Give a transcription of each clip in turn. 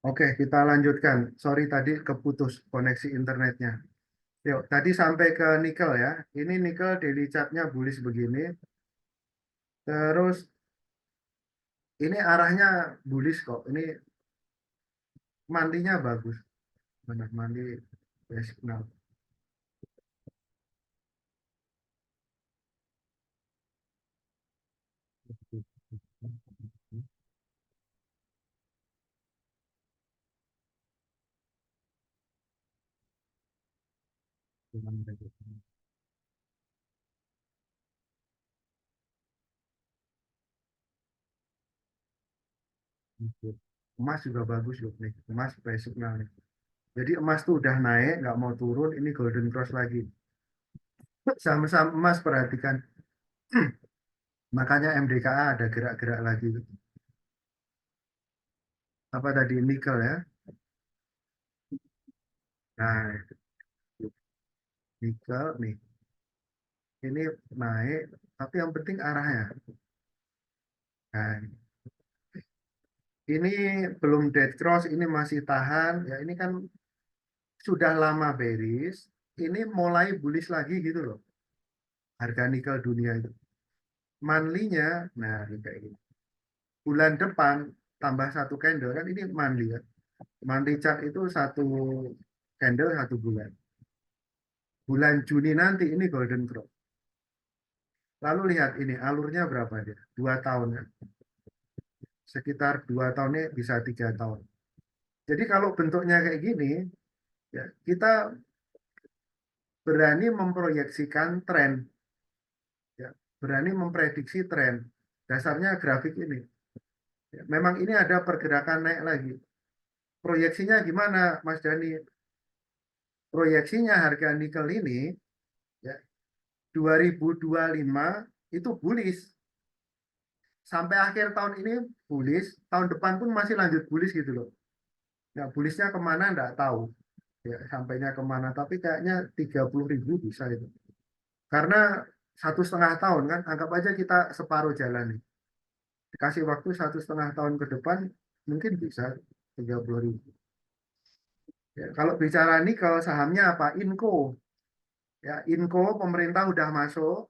Oke, kita lanjutkan. Sorry tadi keputus koneksi internetnya. Yuk, tadi sampai ke nikel ya. Ini nikel daily chartnya bullish begini. Terus ini arahnya bullish kok. Ini mandinya bagus. Benar, mandi best signal. Emas juga bagus loh nih. Emas best signal nih. Jadi emas tuh udah naik, nggak mau turun. Ini golden cross lagi. Sama-sama emas perhatikan. Makanya MDKA ada gerak-gerak lagi. Apa tadi nikel ya? Nah, nikel nih. Ini naik, tapi yang penting arahnya. Nah, ini belum dead cross, ini masih tahan. Ya, ini kan sudah lama bearish. Ini mulai bullish lagi gitu loh. Harga nikel dunia itu. Monthly-nya, nah ini kayak gini. Bulan depan tambah satu candle kan ini monthly ya. Monthly chart itu satu candle satu bulan. Bulan Juni nanti ini golden cross. Lalu lihat ini alurnya berapa dia? 2 tahun ya. Sekitar 2 tahunnya bisa 3 tahun. Jadi kalau bentuknya kayak gini, ya kita berani memproyeksikan tren, ya, berani memprediksi tren. Dasarnya grafik ini. Ya, memang ini ada pergerakan naik lagi. Proyeksinya gimana, Mas Dani? Proyeksinya harga nikel ini ya 2025 itu bullish. Sampai akhir tahun ini bullish, tahun depan pun masih lanjut bullish gitu loh. Ya, bullishnya kemana enggak tahu. Ya, sampainya kemana, tapi kayaknya 30.000 bisa itu. Karena 1,5 tahun kan, anggap aja kita separuh jalan nih. Dikasih waktu 1,5 tahun ke depan, mungkin bisa 30.000. Ya, kalau bicara nikel, sahamnya apa? Inco. Ya, Inco pemerintah udah masuk.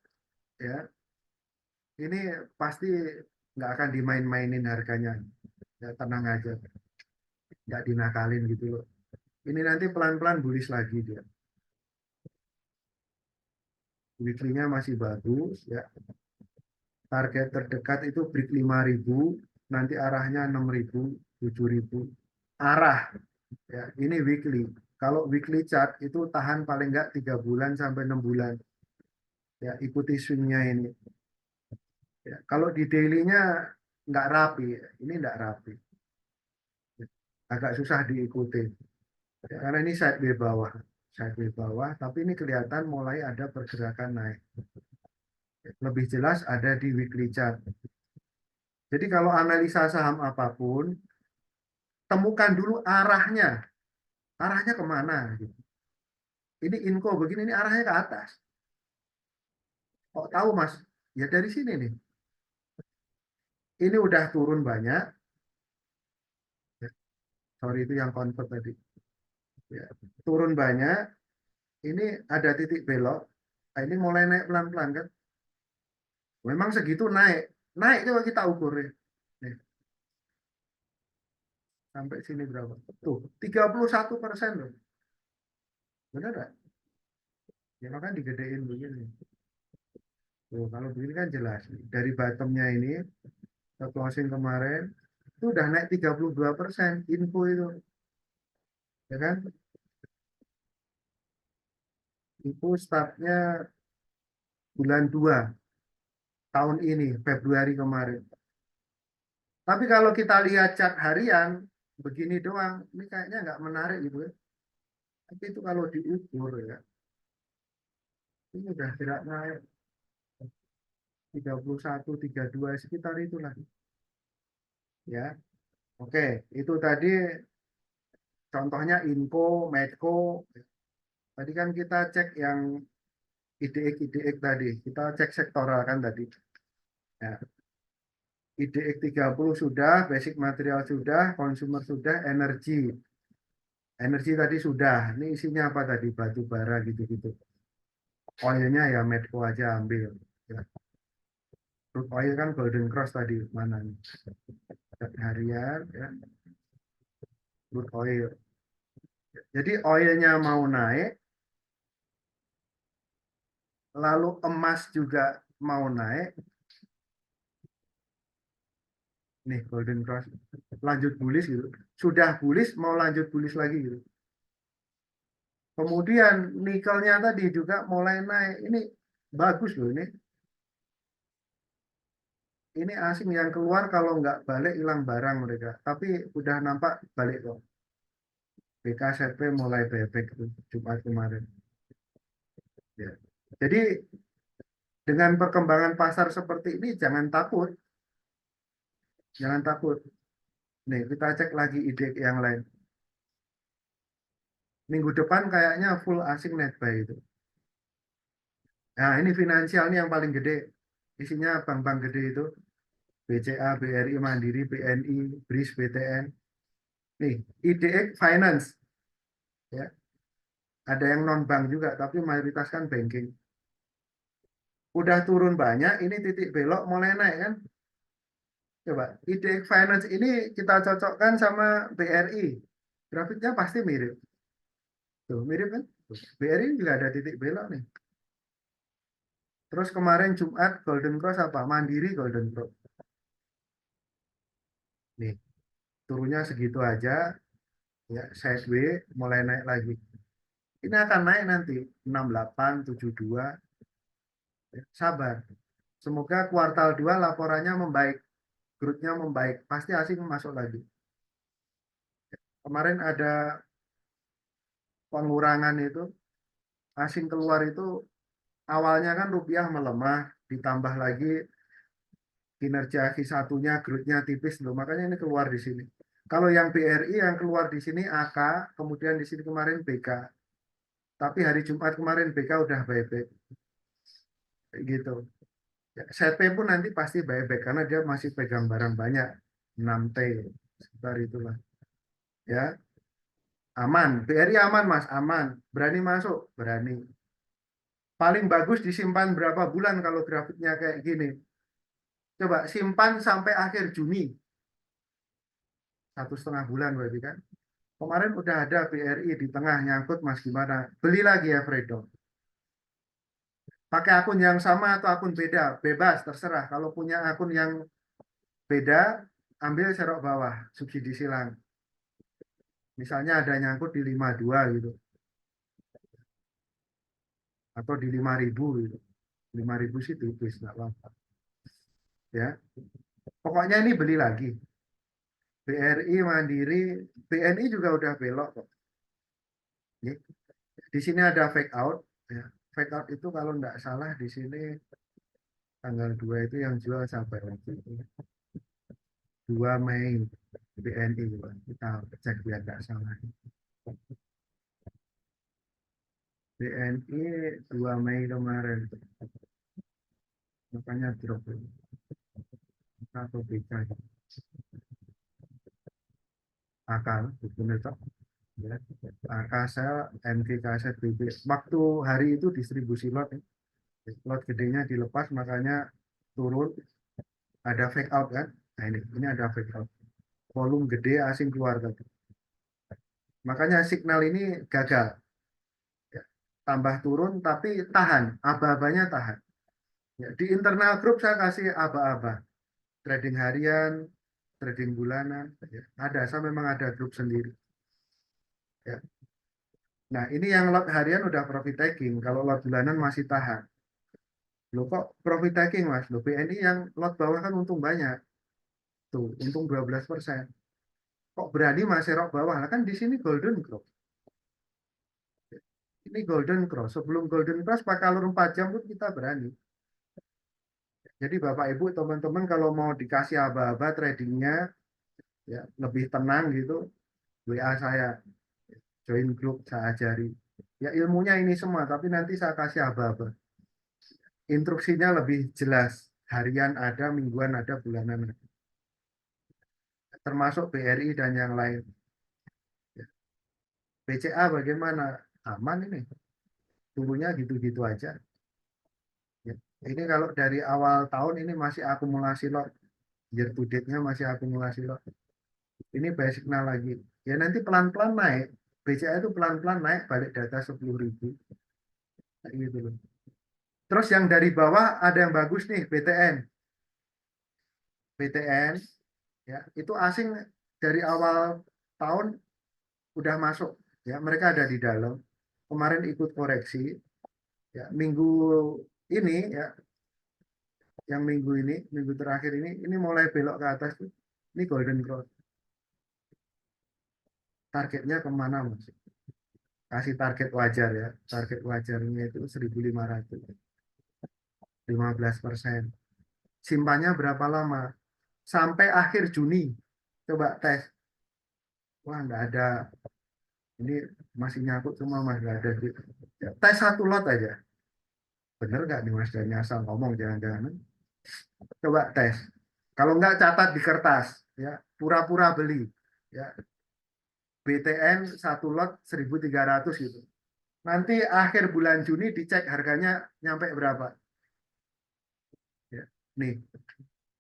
Ya, ini pasti nggak akan dimain-mainin harganya. Ya, tenang aja, nggak dinakalin gitu loh. Ini nanti pelan-pelan bullish lagi dia. Weekly-nya masih bagus. Ya, target terdekat itu break 5.000, nanti arahnya 6.000, 7.000. Arah, ya, ini weekly. Kalau weekly chart itu tahan paling nggak 3 bulan sampai 6 bulan. Ya, ikuti swingnya ini. Ya, kalau di daily-nya nggak rapi, ini nggak rapi. Agak susah diikuti. Ya, karena ini sideways bawah. Sideways bawah, tapi ini kelihatan mulai ada pergerakan naik. Lebih jelas ada di weekly chart. Jadi kalau analisa saham apapun, temukan dulu arahnya. Arahnya kemana? Gitu. Ini info begini, ini arahnya ke atas. Kok tahu Mas? Ya dari sini nih. Ini udah turun banyak. Ya, sorry itu yang convert tadi. Ya, turun banyak. Ini ada titik belok. Nah, ini mulai naik pelan-pelan kan. Memang segitu naik. Naik coba kita ukur nih. Nih, sampai sini berapa? Tuh, 31% loh. Benar nggak? Ya makanya digedein begini. Tuh, kalau begini kan jelas. Dari bottomnya ini, ke closing kemarin, itu udah naik 32% info itu. Ya kan? Itu startnya bulan 2 tahun ini, Februari kemarin. Tapi kalau kita lihat chart harian, begini doang, ini kayaknya nggak menarik gitu ya. Tapi itu kalau diukur ya, ini udah gerak naik 31, 32 sekitar itulah. Ya, oke, itu tadi contohnya Inco, Medco. Tadi kan kita cek yang IDX tadi, kita cek sektoral kan tadi. Ya, IDX 30 sudah, basic material sudah, consumer sudah, energi. Energi tadi sudah. Ini isinya apa tadi? Batu bara gitu-gitu. Oilnya ya Medco aja ambil. Ya. Crude oil kan Golden Cross tadi mana nih? Harian ya, crude oil. Jadi oilnya mau naik, lalu emas juga mau naik. Nih Golden Cross lanjut bullish gitu. Sudah bullish mau lanjut bullish lagi gitu. Kemudian nikelnya tadi juga mulai naik. Ini bagus loh ini. Ini asing yang keluar kalau nggak balik hilang barang mereka. Tapi udah nampak balik kok. BKSP mulai bebek Jumat kemarin. Ya. Jadi dengan perkembangan pasar seperti ini jangan takut. Jangan takut. Nih kita cek lagi ide yang lain. Minggu depan kayaknya full asing net buy itu. Nah ini finansial nih yang paling gede. Isinya bank-bank gede itu. BCA, BRI, Mandiri, BNI, BRIS, BTN. Nih, IDX Finance. Ya, ada yang non-bank juga, tapi mayoritas kan banking. Udah turun banyak, ini titik belok mulai naik kan? Coba, IDX Finance ini kita cocokkan sama BRI. Grafiknya pasti mirip. Tuh, mirip kan? Tuh, BRI juga ada titik belok nih. Terus kemarin Jumat Golden Cross apa? Mandiri Golden Cross. Nih, turunnya segitu aja, ya sideways mulai naik lagi. Ini akan naik nanti 68, 72. Ya, sabar. Semoga kuartal 2 laporannya membaik, growth-nya membaik. Pasti asing masuk lagi. Kemarin ada pengurangan itu, asing keluar itu awalnya kan rupiah melemah, ditambah lagi kinerja Q1-nya, growth-nya tipis loh. Makanya ini keluar di sini. Kalau yang BRI yang keluar di sini AK, kemudian di sini kemarin BK. Tapi hari Jumat kemarin BK udah buyback. Gitu. Ya, ZP pun nanti pasti buyback karena dia masih pegang barang banyak. 6T sekitar itulah. Ya, aman. BRI aman, Mas, aman. Berani masuk, berani. Paling bagus disimpan berapa bulan kalau grafiknya kayak gini. Coba simpan sampai akhir Juni. 1,5 bulan berarti kan. Kemarin udah ada BRI di tengah nyangkut, Mas, gimana? Beli lagi ya, Fredo. Pakai akun yang sama atau akun beda, bebas, terserah. Kalau punya akun yang beda, ambil serok bawah, subsidi silang. Misalnya ada nyangkut di 52 gitu, atau di 5.000 gitu. 5.000 sih tipis, nggak apa-apa. Ya, pokoknya ini beli lagi. BRI, Mandiri, BNI juga udah belok kok. Ya. Di sini ada fake out. Ya. Fake out itu kalau nggak salah di sini tanggal 2 itu yang jual sampai waktu itu. 2 Mei BNI. Kita cek biar nggak salah. BNI 2 Mei kemarin. Makanya drop atau BK akal betul itu ya. Akasel MG kaset BB waktu hari itu distribusi lot ya. Lot gedenya dilepas makanya turun, ada fake out kan. Nah ini ada fake out, volume gede asing keluar tadi, makanya signal ini gagal ya. Tambah turun tapi tahan, aba-abanya tahan ya. Di internal grup saya kasih aba-aba trading harian, trading bulanan ya. Ada, saya memang ada grup sendiri ya. Nah ini yang lot harian udah profit taking, kalau lot bulanan masih tahan. Loh kok profit taking, Mas? Loh BNI yang lot bawah kan untung banyak. Tuh, untung 12%. Kok berani Mas serok bawah? Nah, kan di sini Golden Cross. Ini Golden Cross. Sebelum Golden Cross pakai alur 4 jam pun kita berani. Jadi Bapak Ibu teman-teman kalau mau dikasih aba-aba tradingnya ya lebih tenang gitu, WA saya, join grup saya ajari. Ya ilmunya ini semua, tapi nanti saya kasih aba-aba. Instruksinya lebih jelas. Harian ada, mingguan ada, bulanan ada. termasuk BRI dan yang lain. Ya. BCA bagaimana? Aman ini, turunnya gitu-gitu aja. Ya. Ini kalau dari awal tahun ini masih akumulasi lot, year to date-nya masih akumulasi lot. Ini basic signal lagi. Ya nanti pelan-pelan naik. BCA itu pelan-pelan naik balik data 10.000. Kayak gitu loh. Terus yang dari bawah ada yang bagus nih, BTN. BTN ya, itu asing dari awal tahun udah masuk ya, mereka ada di dalam. Kemarin ikut koreksi ya, minggu ini ya, yang minggu ini, minggu terakhir ini mulai belok ke atas tuh. Ini golden cross. Targetnya kemana Mas? Kasih target wajar ya. Target wajarnya itu 1.500, 15%. Simpannya berapa lama? Sampai akhir Juni. Coba tes. Wah, nggak ada. Ini masih nyangkut semua, Mas. Nggak ada. Ya, tes satu lot aja. Bener nggak nih Mas? Jangan asal ngomong, jangan-jangan. Coba tes. Kalau nggak catat di kertas. Ya, pura-pura beli. Ya, BTN satu lot 1.300 gitu. Nanti akhir bulan Juni dicek harganya nyampe berapa. Ya. Nih,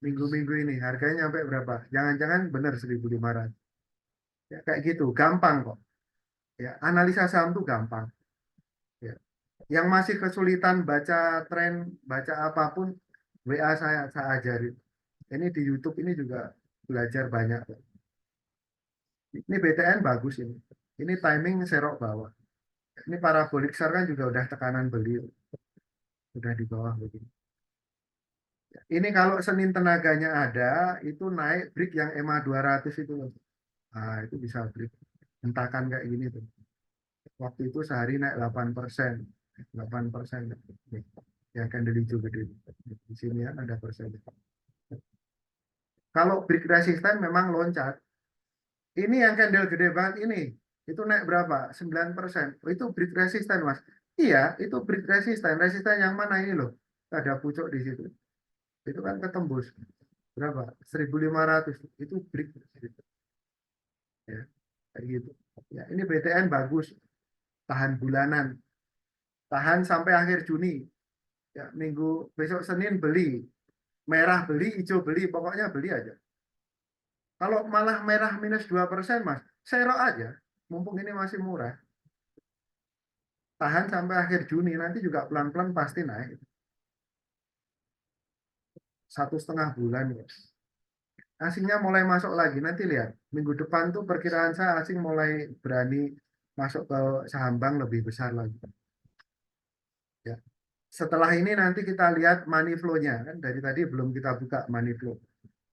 minggu-minggu ini harganya nyampe berapa. Jangan-jangan benar 1.500. Ya, kayak gitu, gampang kok. Ya, analisa saham tuh gampang. Ya. Yang masih kesulitan baca tren, baca apapun, WA saya ajarin. Ini di YouTube ini juga belajar banyak. Ini BTN bagus ini. Ini timing serok bawah. Ini parabolik SAR kan juga udah tekanan beli, udah di bawah begini. Ini kalau Senin tenaganya ada, itu naik break yang EMA 200 itu loh. Nah, itu bisa break. Hentakan kayak gini tuh. Waktu itu sehari naik 8%. 8%. Nih, yang candle hijau gede. Di sini ya ada persen. Kalau break resisten memang loncat. Ini yang candle gede banget ini. Itu naik berapa? 9%. Oh, itu break resisten, Mas. Iya, itu break resisten. Resisten yang mana ini loh? Ada pucuk di situ. Itu kan ketembus. Berapa? 1.500. Itu break. Ya, kayak gitu. Ya, ini BTN bagus. Tahan bulanan. Tahan sampai akhir Juni. Ya, minggu besok Senin beli. Merah beli, hijau beli. Pokoknya beli aja. Kalau malah merah minus 2%, Mas, serok aja. Mumpung ini masih murah. Tahan sampai akhir Juni. Nanti juga pelan-pelan pasti naik. 1,5 bulan. Ya. Asingnya mulai masuk lagi. Nanti lihat. Minggu depan tuh perkiraan saya asing mulai berani masuk ke saham bank lebih besar lagi. Ya. Setelah ini nanti kita lihat money flow-nya. Kan dari tadi belum kita buka money flow.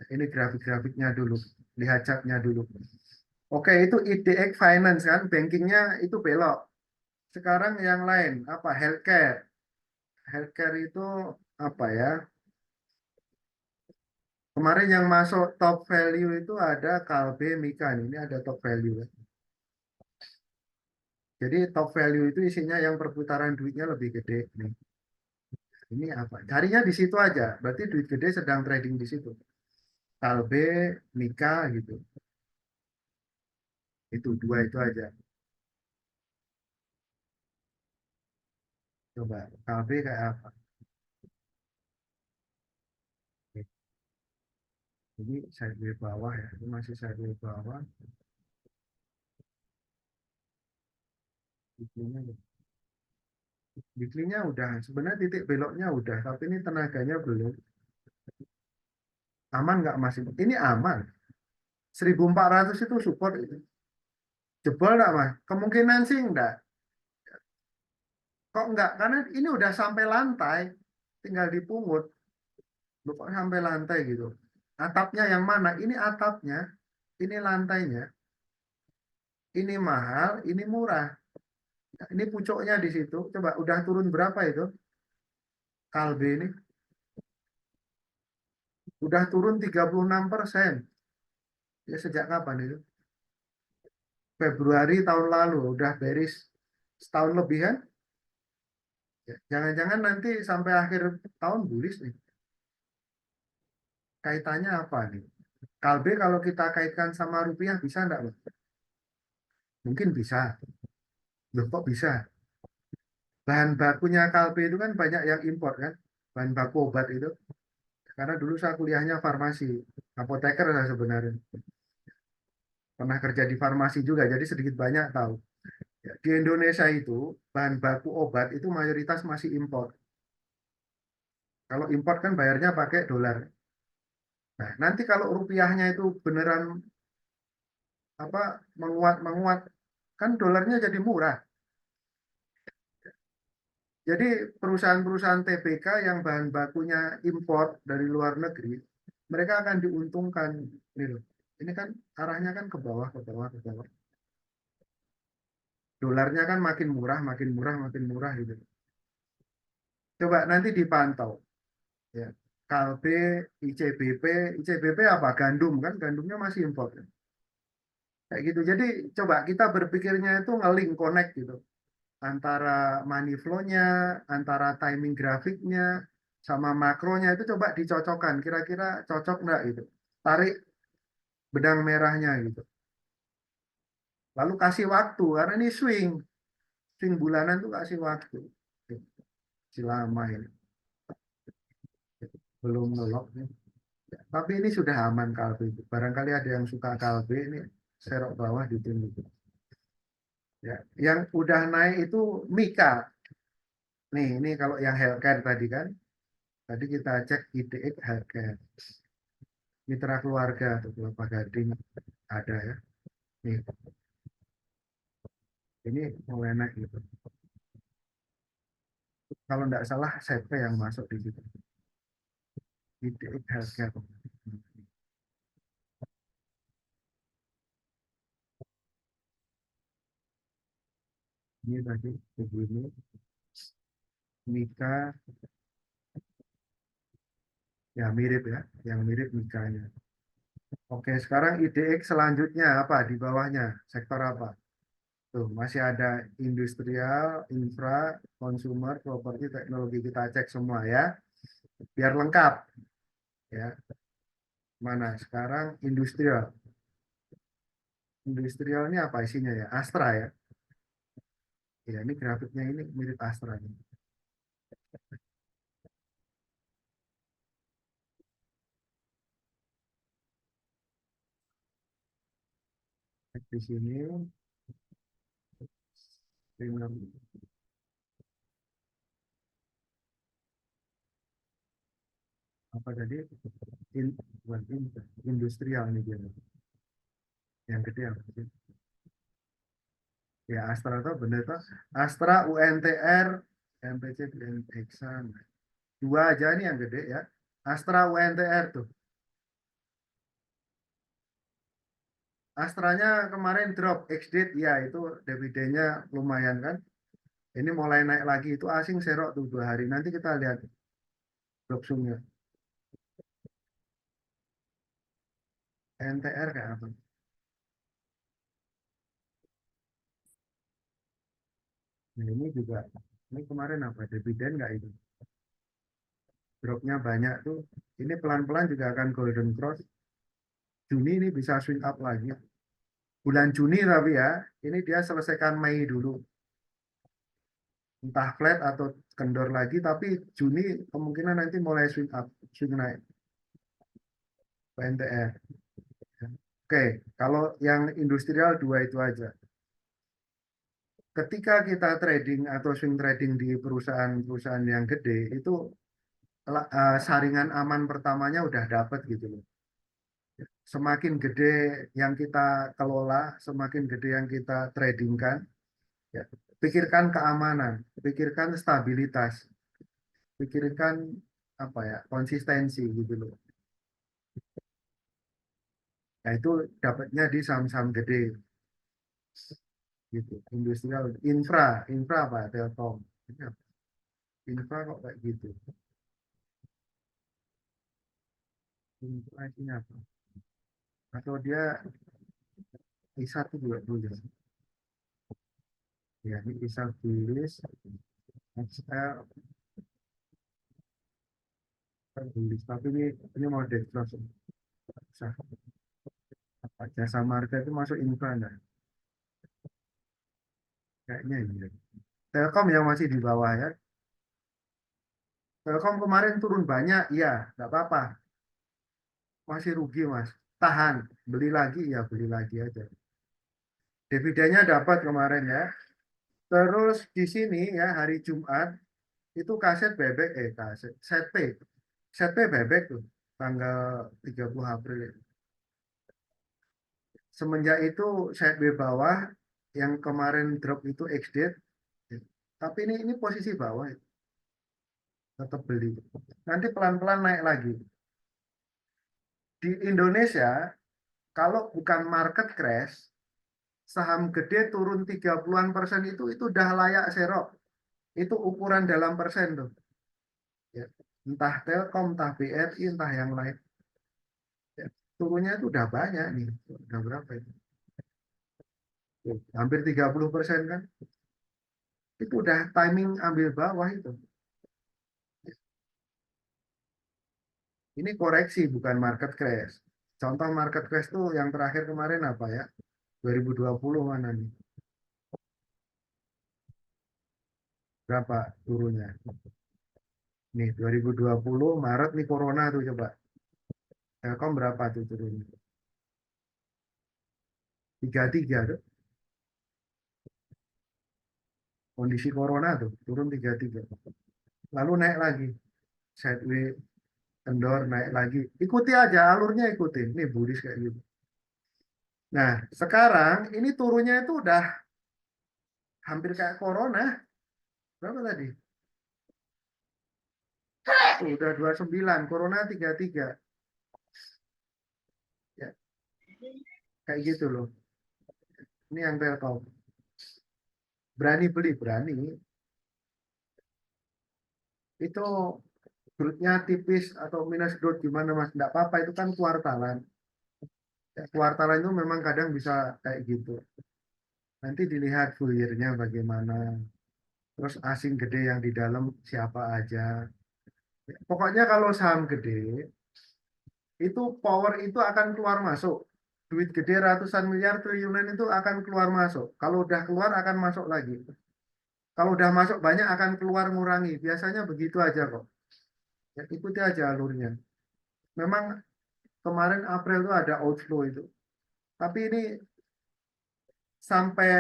Ini grafik-grafiknya dulu. Lihat chartnya dulu. Oke, itu IDX Finance kan. Bankingnya itu belok. Sekarang yang lain. Apa? Healthcare. Healthcare itu apa ya? Kemarin yang masuk top value itu ada Kalbe Mika. Ini ada top value. Jadi top value itu isinya yang perputaran duitnya lebih gede. Nih. Ini apa? Carinya di situ aja. Berarti duit gede sedang trading di situ. Kalbe, Mika gitu. Itu dua itu aja. Coba Kalbe kayak apa? Ini sideways bawah ya. Ini masih sideways bawah. Weekly-nya weekly-nya udah. Sebenarnya titik beloknya udah. Tapi ini tenaganya belum. Aman nggak Mas? Ini aman. 1.400 itu support itu. Jebol nggak Mas? Kemungkinan sih enggak. Kok enggak? Karena ini udah sampai lantai. Tinggal dipungut. Loh, kok sampai lantai gitu. Atapnya yang mana? Ini atapnya. Ini lantainya. Ini mahal, ini murah. Ini pucuknya di situ. Coba udah turun berapa itu? Kalbe ini udah turun 36%. Ya sejak kapan itu? Februari tahun lalu udah beris setahun lebih kan? Ya, jangan-jangan nanti sampai akhir tahun bullish nih. Kaitannya apa nih? Kalbe kalau kita kaitkan sama rupiah bisa enggak, Bang? Mungkin bisa. Loh, kok bisa? Bahan bakunya kalbe itu kan banyak yang impor kan? Bahan baku obat itu. Karena dulu saya kuliahnya farmasi, apoteker saya sebenarnya. Pernah kerja di farmasi juga, jadi sedikit banyak tahu. Ya, di Indonesia itu bahan baku obat itu mayoritas masih impor. Kalau impor kan bayarnya pakai dolar. Nah, nanti kalau rupiahnya itu beneran apa menguat kan dolarnya jadi murah. Jadi perusahaan-perusahaan TBK yang bahan bakunya impor dari luar negeri, mereka akan diuntungkan. Ini loh. Ini kan arahnya kan ke bawah, ke bawah, ke bawah. Dolarnya kan makin murah, makin murah, makin murah gitu. Coba nanti dipantau ya. Kalbe, ICBP, ICBP apa? Gandum kan? Gandumnya masih impor. Kayak gitu. Jadi coba kita berpikirnya itu ngeling connect gitu antara money flow-nya, antara timing grafiknya, sama makronya itu coba dicocokkan. Kira-kira cocok nggak gitu? Tarik benang merahnya gitu. Lalu kasih waktu karena ini swing, swing bulanan tuh kasih waktu. Masih lama ini, belum ngelok. Tapi ini sudah aman kalbe. Barangkali ada yang suka kalbe ini serok bawah ditunggu. Ya, yang udah naik itu Mika. Nih, ini kalau yang healthcare tadi kan, tadi kita cek IDX healthcare. Mitra keluarga atau Kelapa Gading ada ya. Nih, ini mulai naik gitu. Kalau tidak salah CP yang masuk di situ. IDX healthcare. Ini tadi begini, Mika, ya mirip ya, yang mirip Mikanya. Oke, sekarang IDX selanjutnya apa di bawahnya? Sektor apa? Tuh, masih ada industrial, infra, consumer, properti, teknologi. Kita cek semua ya, biar lengkap ya. Mana sekarang industrial? Industrial ini apa isinya ya? Astra ya. Ya, ini grafiknya ini mirip Astra nih. Cek di sini, premium apa tadi? In, bukan industrial ini dia. Yang gede apa sih? Ya, Astra itu bener tuh. Astra, UNTR, MPC, Exxon. Dua aja nih yang gede ya. Astra, UNTR tuh. Astranya kemarin drop ex-date, ya itu dividennya lumayan kan. Ini mulai naik lagi, itu asing serok tuh 2 hari. Nanti kita lihat Blocksumnya. NTR kayak apa? Nah, ini juga, ini kemarin apa? Dividen nggak itu? Dropnya banyak tuh. Ini pelan-pelan juga akan golden cross. Juni ini bisa swing up lagi. Bulan Juni tapi ya, ini dia selesaikan Mei dulu. Entah flat atau kendor lagi, tapi Juni kemungkinan nanti mulai swing up, swing naik. PNTR. Oke, kalau yang industrial dua itu aja. Ketika kita trading atau swing trading di perusahaan-perusahaan yang gede, itu saringan aman pertamanya udah dapat gitu loh. Semakin gede yang kita kelola, semakin gede yang kita tradingkan, ya, pikirkan keamanan, pikirkan stabilitas, pikirkan apa ya, konsistensi gitu loh. Nah, itu dapatnya di saham-saham gede gitu. Industrial, infra apa? Telkom. Ini apa? Infra kok kayak gitu. Infra ini apa? Atau dia I1 juga dulu ya. Ya, ini I1 tulis XL tulis. Tapi ini mau dextrose. Bisa. Apa jasa marga itu masuk infra enggak? Kayaknya iya. Telkom yang masih di bawah ya. Telkom kemarin turun banyak, iya, nggak apa-apa. Masih rugi mas. Tahan, beli lagi ya beli lagi aja. Dividennya dapat kemarin ya. Terus di sini ya hari Jumat itu kaset bebek kaset set P bebek tuh tanggal 30 April. Semenjak itu set B bawah yang kemarin drop itu ex-date. Tapi ini posisi bawah ya, tetap beli. Nanti pelan-pelan naik lagi. Di Indonesia kalau bukan market crash, saham gede turun 30-an% itu udah layak serok. Itu ukuran dalam persen tuh. Ya. Entah Telkom, entah BRI, entah yang lain. Ya. Turunnya itu udah banyak nih. Udah berapa itu? Tuh, hampir 30% kan. Itu udah timing ambil bawah itu. Ini koreksi bukan market crash. Contoh market crash tuh yang terakhir kemarin apa ya? 2020 mana nih? Berapa turunnya? Nih 2020 Maret nih corona tuh coba. Telkom berapa tuh turunnya? 33 tuh. Kondisi corona tuh turun 33. Lalu naik lagi. Sideways, kendor, naik lagi. Ikuti aja alurnya ikutin. Nih bullish kayak gitu. Nah, sekarang ini turunnya itu udah hampir kayak corona. Berapa tadi? Tuh, udah 29, corona 33. Ya, kayak gitu loh. Ini yang Telkom. Berani beli, berani. Itu growth-nya tipis atau minus growth gimana Mas? Enggak apa-apa, itu kan kuartalan. Ya, kuartalan itu memang kadang bisa kayak gitu. Nanti dilihat full year-nya bagaimana. Terus asing gede yang di dalam siapa aja. Ya, pokoknya kalau saham gede, itu power itu akan keluar masuk. Duit gede ratusan miliar triliunan itu akan keluar masuk. Kalau udah keluar akan masuk lagi. Kalau udah masuk banyak akan keluar ngurangi. Biasanya begitu aja kok. Ya, ikuti aja alurnya. Memang kemarin April itu ada outflow itu. Tapi ini sampai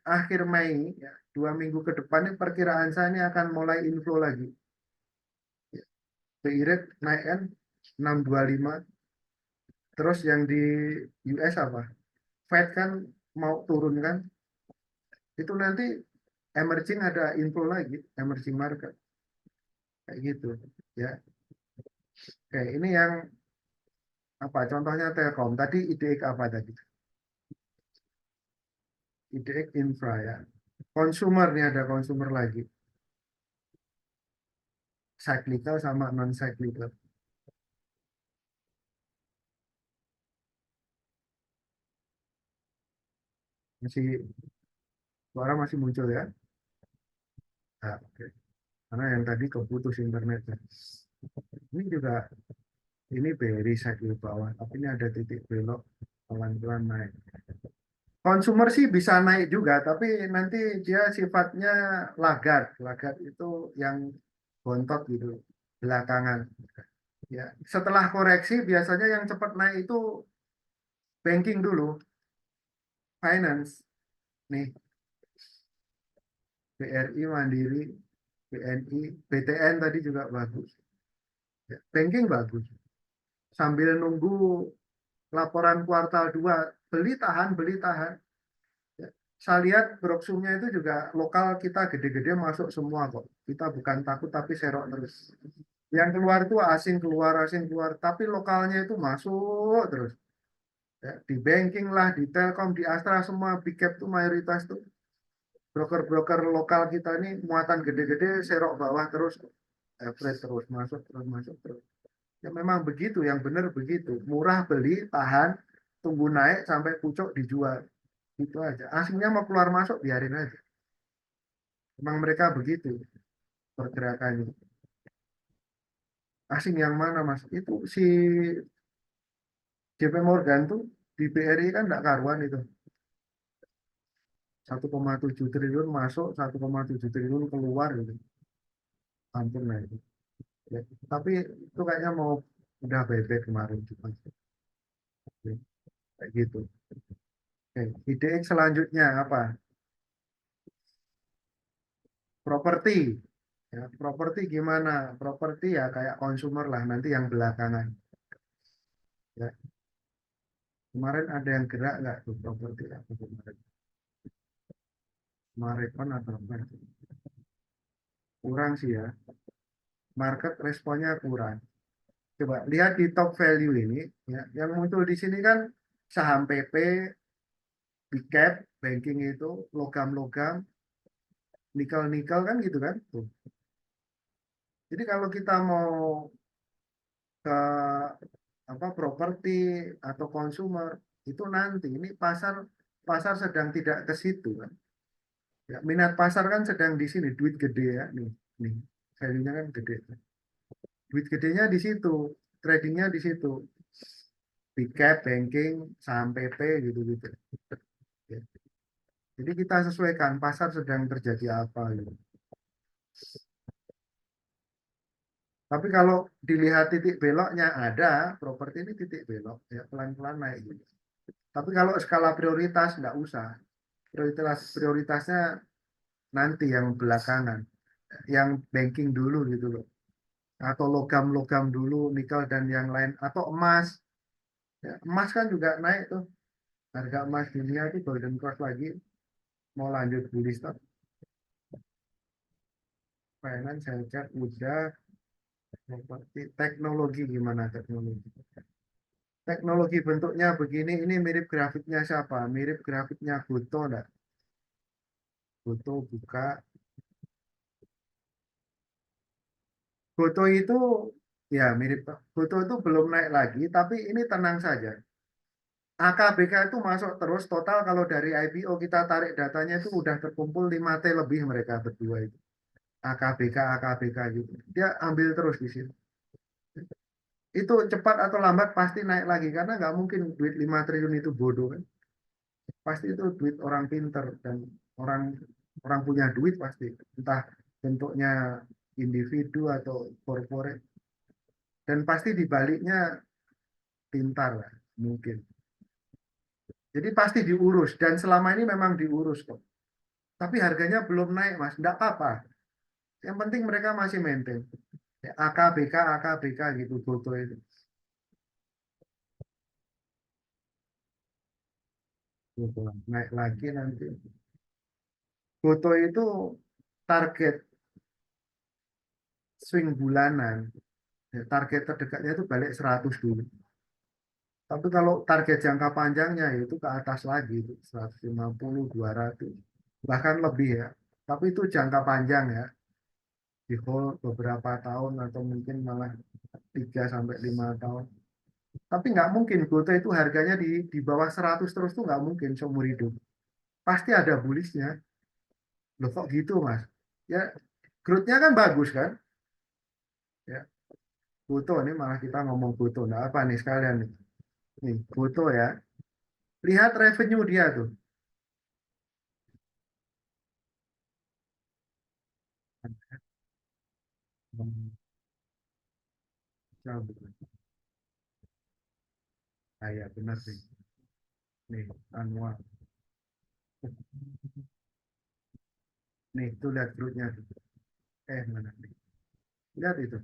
akhir Mei, ya, 2 minggu ke depan ini perkiraan saya ini akan mulai inflow lagi. Ya, BI rate naik kan 6,25. Terus yang di US apa? Fed kan mau turun kan? Itu nanti emerging ada inflow lagi, emerging market. Kayak gitu. Ya, oke ini yang apa? Contohnya Telkom. Tadi IDX apa tadi? IDX Infra ya. Consumer nih ada consumer lagi. Cyclical sama non cyclical. Masih suara masih muncul ya. Nah, oke. Karena yang tadi keputus internetnya. Ini juga ini beri cycle bawah, tapi ini ada titik belok pelan-pelan naik. Konsumer sih bisa naik juga, tapi nanti dia sifatnya lagat. Lagat itu yang bontot gitu belakangan. Ya, setelah koreksi biasanya yang cepat naik itu banking dulu, finance. Nih, BRI, Mandiri, BNI, BTN tadi juga bagus. Ya, banking bagus. Sambil nunggu laporan kuartal 2 beli tahan, beli tahan. Ya, saya lihat broksumnya itu juga lokal kita gede-gede masuk semua kok. Kita bukan takut tapi serok terus. Yang keluar itu asing keluar, tapi lokalnya itu masuk terus. Ya, di banking lah, di Telkom, di Astra semua big cap tuh mayoritas tuh broker-broker lokal kita ini muatan gede-gede serok bawah terus, average terus masuk terus. Ya memang begitu, yang benar begitu. Murah beli, tahan, tunggu naik sampai pucuk dijual. Itu aja. Asingnya mau keluar masuk biarin aja. Memang mereka begitu pergerakannya. Asing yang mana Mas? Itu si JP Morgan tuh Di BRI kan nggak karuan itu. 1,7 triliun masuk, 1,7 triliun keluar gitu. Ampun lah itu. Ya, tapi itu kayaknya mau udah bebek kemarin juga. Ya, kayak gitu. Oke, IDX selanjutnya apa? Properti. Ya, properti gimana? Properti ya kayak konsumer lah nanti yang belakangan. Ya, kemarin ada yang gerak nggak tuh properti apa kemarin? Marekon atau apa? Kurang sih ya. Market responnya kurang. Coba lihat di top value ini, ya, yang muncul di sini kan saham PP, big cap, banking itu, logam-logam, nikel-nikel kan gitu kan. Tuh. Jadi kalau kita mau ke apa properti atau konsumer itu nanti ini pasar pasar sedang tidak ke situ kan. Ya, minat pasar kan sedang di sini duit gede ya nih value-nya kan gede. Duit gedenya di situ, tradingnya di situ. Big cap, banking, saham PP gitu-gitu. Ya. Jadi kita sesuaikan pasar sedang terjadi apa gitu. Tapi kalau dilihat titik beloknya ada, properti ini titik belok ya pelan-pelan naik gitu. Tapi kalau skala prioritas nggak usah. Prioritasnya nanti yang belakangan, yang banking dulu gitu loh. Atau logam-logam dulu, nikel dan yang lain atau emas. Ya, emas kan juga naik tuh. Harga emas dunia itu golden cross lagi mau lanjut bullish tuh. Finance, healthcare udah. Seperti teknologi gimana teknologi? Teknologi bentuknya begini, ini mirip grafiknya siapa? Mirip grafiknya Goto enggak? Goto buka. Goto itu ya mirip. Goto itu belum naik lagi, tapi ini tenang saja. AKBK itu masuk terus total kalau dari IPO kita tarik datanya itu udah terkumpul 5T lebih mereka berdua itu. AKBK, AKBK gitu. Dia ambil terus di situ. Itu cepat atau lambat pasti naik lagi karena nggak mungkin duit 5 triliun itu bodoh kan. Pasti itu duit orang pinter dan orang orang punya duit pasti entah bentuknya individu atau corporate dan pasti dibaliknya pintar lah mungkin jadi pasti diurus dan selama ini memang diurus kok tapi harganya belum naik mas enggak apa-apa yang penting mereka masih maintain ya, AKBK AKBK gitu foto itu foto naik lagi nanti foto itu target swing bulanan ya, target terdekatnya itu balik 100 dulu. Tapi kalau target jangka panjangnya itu ke atas lagi, itu 150, 200, bahkan lebih ya. Tapi itu jangka panjang ya, di hold beberapa tahun atau mungkin malah 3 sampai 5 tahun. Tapi nggak mungkin Goto itu harganya di bawah 100 terus tuh nggak mungkin seumur hidup. Pasti ada bullish-nya. Loh kok gitu Mas? Ya, growth-nya kan bagus kan? Ya, Goto ini malah kita ngomong Goto. Nah, apa nih sekalian nih? Nih, Goto ya. Lihat revenue dia tuh. Hmm, ah, ya benar sih. Nih, anual. Nih, tuh lihat grupnya. Mana nih? Lihat itu.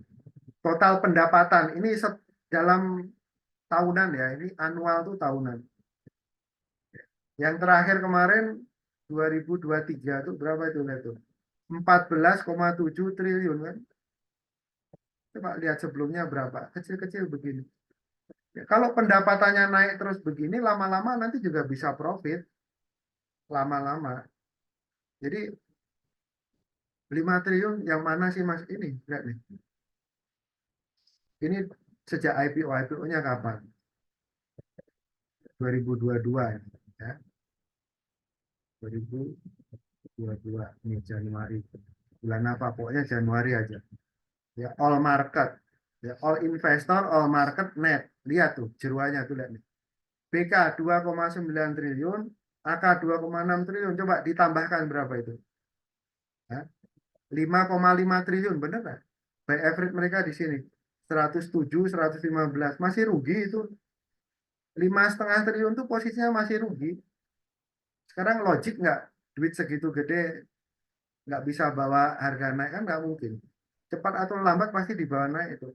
Total pendapatan. Ini dalam tahunan ya. Ini anual tuh tahunan. Yang terakhir kemarin 2023 tuh berapa itu lihat tuh? 14,7 triliun kan. Coba lihat sebelumnya berapa. Kecil-kecil begini. Ya, kalau pendapatannya naik terus begini, lama-lama nanti juga bisa profit. Lama-lama. Jadi 5 triliun yang mana sih Mas? Ini, lihat nih. Ini sejak IPO, IPO-nya kapan? 2022 ya. 2022 ini Januari. Bulan apa? Pokoknya Januari aja. Ya, all market. Ya, all investor, all market net. Lihat tuh, jeruannya tuh lihat nih. BK 2,9 triliun, AK 2,6 triliun. Coba ditambahkan berapa itu? Hah? 5,5 triliun, bener nggak? By average mereka di sini 107, 115, masih rugi itu. 5,5 triliun tuh posisinya masih rugi. Sekarang logik nggak? Duit segitu gede nggak bisa bawa harga naik kan nggak mungkin. Cepat atau lambat pasti dibawa naik itu.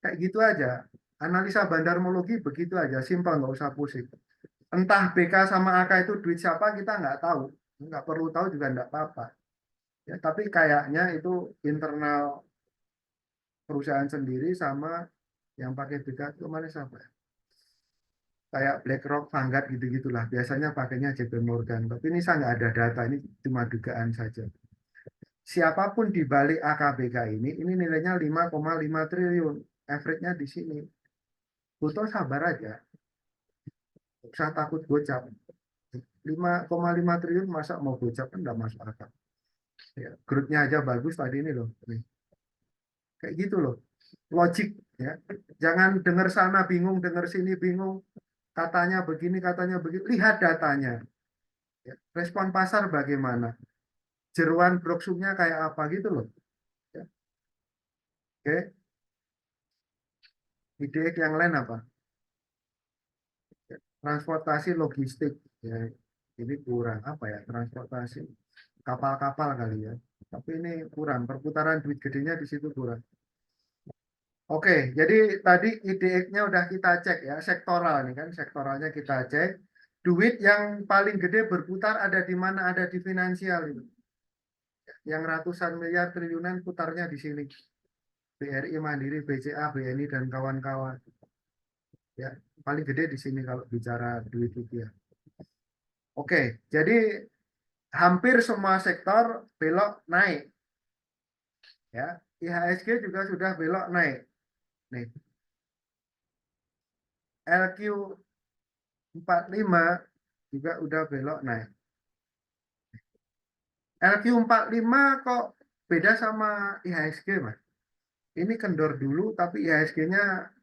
Kayak gitu aja. Analisa bandarmologi begitu aja, simpel nggak usah pusing. Entah BK sama AK itu duit siapa kita nggak tahu, nggak perlu tahu juga nggak apa-apa. Ya, tapi kayaknya itu internal perusahaan sendiri sama yang pakai BK itu kemarin siapa ya? Kayak BlackRock, Vanguard gitu-gitulah. Biasanya pakainya JP Morgan. Tapi ini saya nggak ada data, ini cuma dugaan saja. Siapapun di balik AKBK ini nilainya 5,5 triliun. Average-nya di sini. Butuh sabar aja. Nggak usah takut gocap. 5,5 triliun masa mau gocap kan nggak masuk akal. Ya, grupnya aja bagus tadi ini loh. Nih. Kayak gitu loh. Logik ya. Jangan dengar sana bingung, dengar sini bingung. Katanya begini, katanya begitu. Lihat datanya. Ya. Respon pasar bagaimana? Jeruan broksumnya kayak apa gitu loh. Ya. Oke, ide yang lain apa? Ya. Transportasi logistik. Ya. Ini kurang apa ya? Transportasi kapal-kapal kali ya. Tapi ini kurang. Perputaran duit gedenya di situ kurang. Oke, jadi tadi IDX-nya udah kita cek ya, sektoral nih kan, sektoralnya kita cek. Duit yang paling gede berputar ada di mana? Ada di finansial itu. Yang ratusan miliar triliunan putarnya di sini. BRI, Mandiri, BCA, BNI dan kawan-kawan. Ya, paling gede di sini kalau bicara duit rupiah. Oke, jadi hampir semua sektor belok naik ya. IHSG juga sudah belok naik. Nih, LQ45 juga udah belok naik. LQ45 kok beda sama IHSG, Mas? Ini kendor dulu, tapi IHSG-nya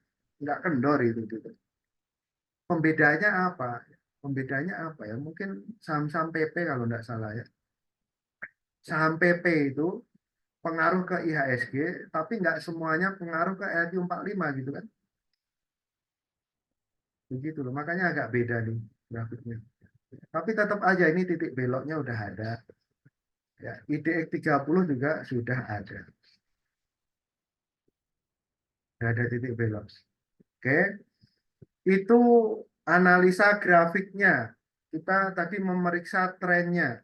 nggak kendor itu. Gitu. Pembedanya apa? Pembedanya apa ya? Mungkin saham-saham PP kalau nggak salah ya. Saham PP itu pengaruh ke IHSG, tapi nggak semuanya pengaruh ke LQ45 gitu kan. Begitu loh, makanya agak beda nih grafiknya. Tapi tetap aja ini titik beloknya udah ada. Ya, IDX 30 juga sudah ada. Sudah ada titik belok. Oke, itu analisa grafiknya. Kita tadi memeriksa trennya.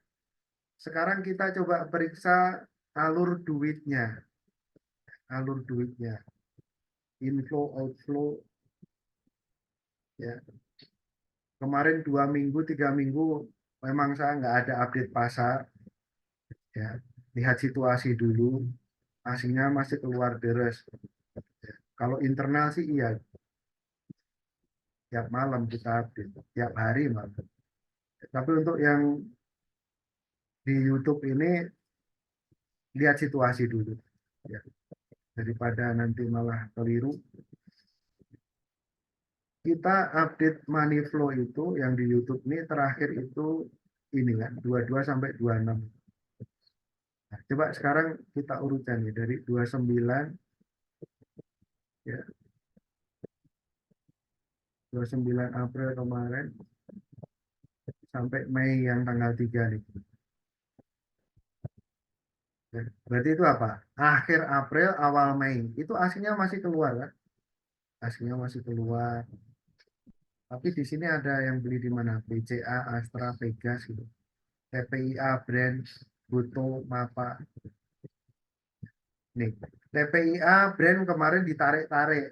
Sekarang kita coba periksa alur duitnya. Alur duitnya. Inflow, outflow. Ya. Kemarin 2 minggu, 3 minggu memang saya nggak ada update pasar. Ya. Lihat situasi dulu. Aslinya masih keluar deres. Ya. Kalau internal sih iya. Tiap malam kita update. Tiap hari malam. Tapi untuk yang di YouTube ini lihat situasi dulu. Ya. Daripada nanti malah keliru. Kita update money flow itu yang di YouTube ini terakhir itu ini kan 22 sampai 26. Nah, coba sekarang kita urutkan ya dari 29 ya 29 April kemarin sampai Mei yang tanggal 3 nih. Ya, berarti itu apa? Akhir April awal Mei. Itu aslinya masih keluar kan? Aslinya masih keluar. Tapi di sini ada yang beli di mana? BCA, Astra, Vegas gitu. TPIA, Brand, Buto, Mapa. Nih, TPIA Brand kemarin ditarik-tarik.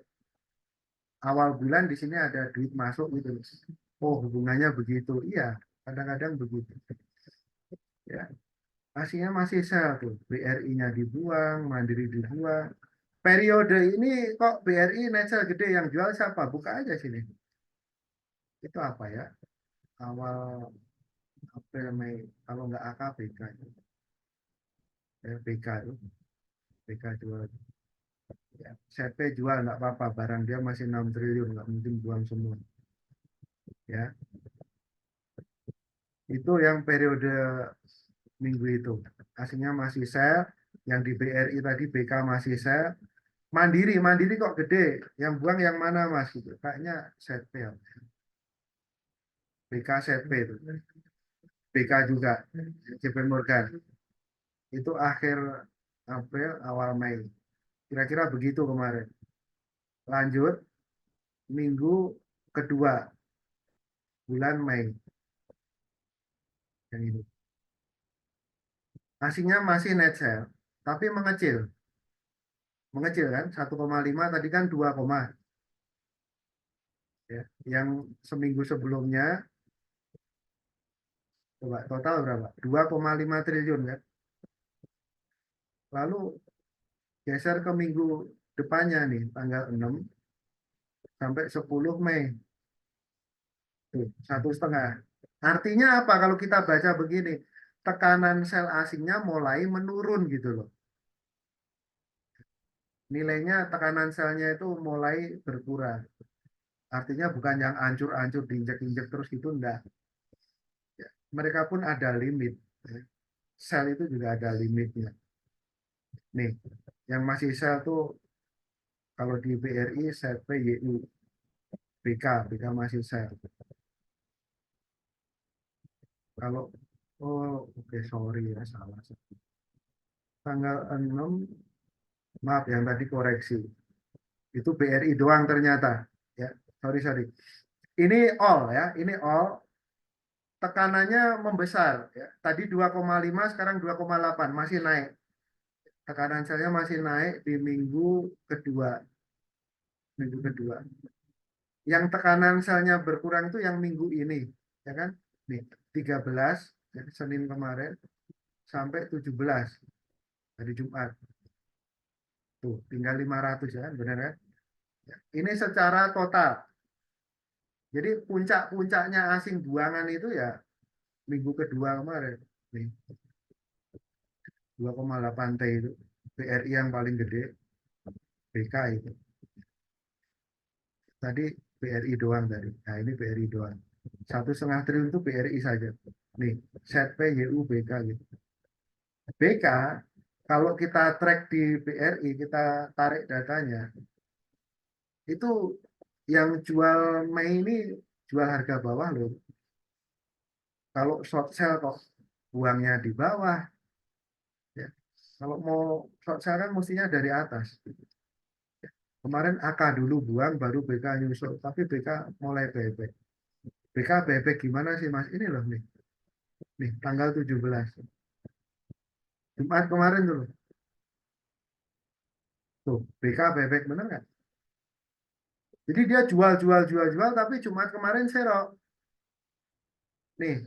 Awal bulan di sini ada duit masuk gitu. Oh, hubungannya begitu. Iya, kadang-kadang begitu. Ya, aslinya masih sell tuh. BRI-nya dibuang, Mandiri dibuang. Periode ini kok BRI net sell gede yang jual siapa? Buka aja sini. Itu apa ya? Awal April, Mei. Kalau nggak AK, BK. BK itu. BK jual. Ya, CP jual nggak apa-apa. Barang dia masih 6 triliun. Nggak mungkin buang semua. ya. Itu yang periode minggu itu. Aslinya masih sel, yang di BRI tadi BK masih sel. Mandiri, Mandiri kok gede. Yang buang yang mana Mas gitu. Kayaknya ZP ya. BK ZP itu. BK juga. JP Morgan. Itu akhir April, awal Mei. Kira-kira begitu kemarin. Lanjut, minggu kedua bulan Mei. Yang ini. Aslinya masih net sale, tapi mengecil. Mengecil kan, 1,5 tadi kan 2, ya. Yang seminggu sebelumnya, coba total berapa? 2,5 triliun kan. Lalu geser ke minggu depannya nih, tanggal 6 sampai 10 Mei. Tuh, 1,5. Artinya apa kalau kita baca begini? Tekanan sel asingnya mulai menurun gitu loh. Nilainya tekanan selnya itu mulai berkurang. Artinya bukan yang ancur-ancur diinjek-injek terus itu enggak. Ya, mereka pun ada limit. Ya. Sel itu juga ada limitnya. Nih, yang masih sel tuh kalau di BRI, ZP, YU, BK masih sel. Kalau oh oke sorry ya salah. Tanggal 6 maaf yang tadi koreksi. Itu BRI doang ternyata. Ya, sorry sorry. Ini all ya, ini all tekanannya membesar ya. Tadi 2,5 sekarang 2,8 masih naik. Tekanan saya masih naik di kedua, minggu kedua. Yang tekanan selnya berkurang itu yang minggu ini, ya kan? Nih, 13 ya, Senin kemarin sampai 17 hari Jumat. Tuh, tinggal 500 ya kan, benar kan? Ya. Ini secara total. Jadi puncak-puncaknya asing buangan itu ya minggu kedua kemarin. Nih, 2,8 T itu. BRI yang paling gede, BK itu. Tadi BRI doang tadi. Nah, ini BRI doang. 1,5 triliun itu BRI saja. Nih, ZP, YU, BK gitu. BK, kalau kita track di BRI, kita tarik datanya, itu yang jual Mei ini jual harga bawah loh. Kalau short sell kok buangnya di bawah, ya. Kalau mau short sell kan mestinya dari atas. Kemarin AK dulu buang, baru BK nyusul. Tapi BK mulai bebek. BK bebek gimana sih Mas? Ini loh nih. Nih, tanggal 17. Jumat kemarin tuh. Tuh, BK bebek bener nggak? Jadi dia jual, tapi Jumat kemarin serok. Nih,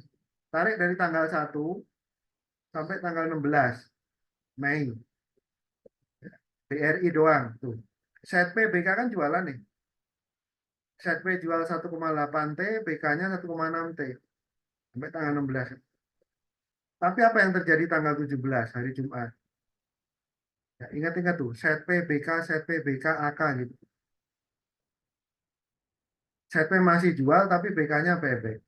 tarik dari tanggal 1 sampai tanggal 16 Mei. BRI doang tuh. Set P BK kan jualan nih. Set P jual 1,8 T, BK-nya 1,6 T sampai tanggal 16. Tapi apa yang terjadi tanggal 17 hari Jumat? Ya, ingat-ingat tuh, set P BK AK gitu. Set P masih jual tapi BK-nya bebek.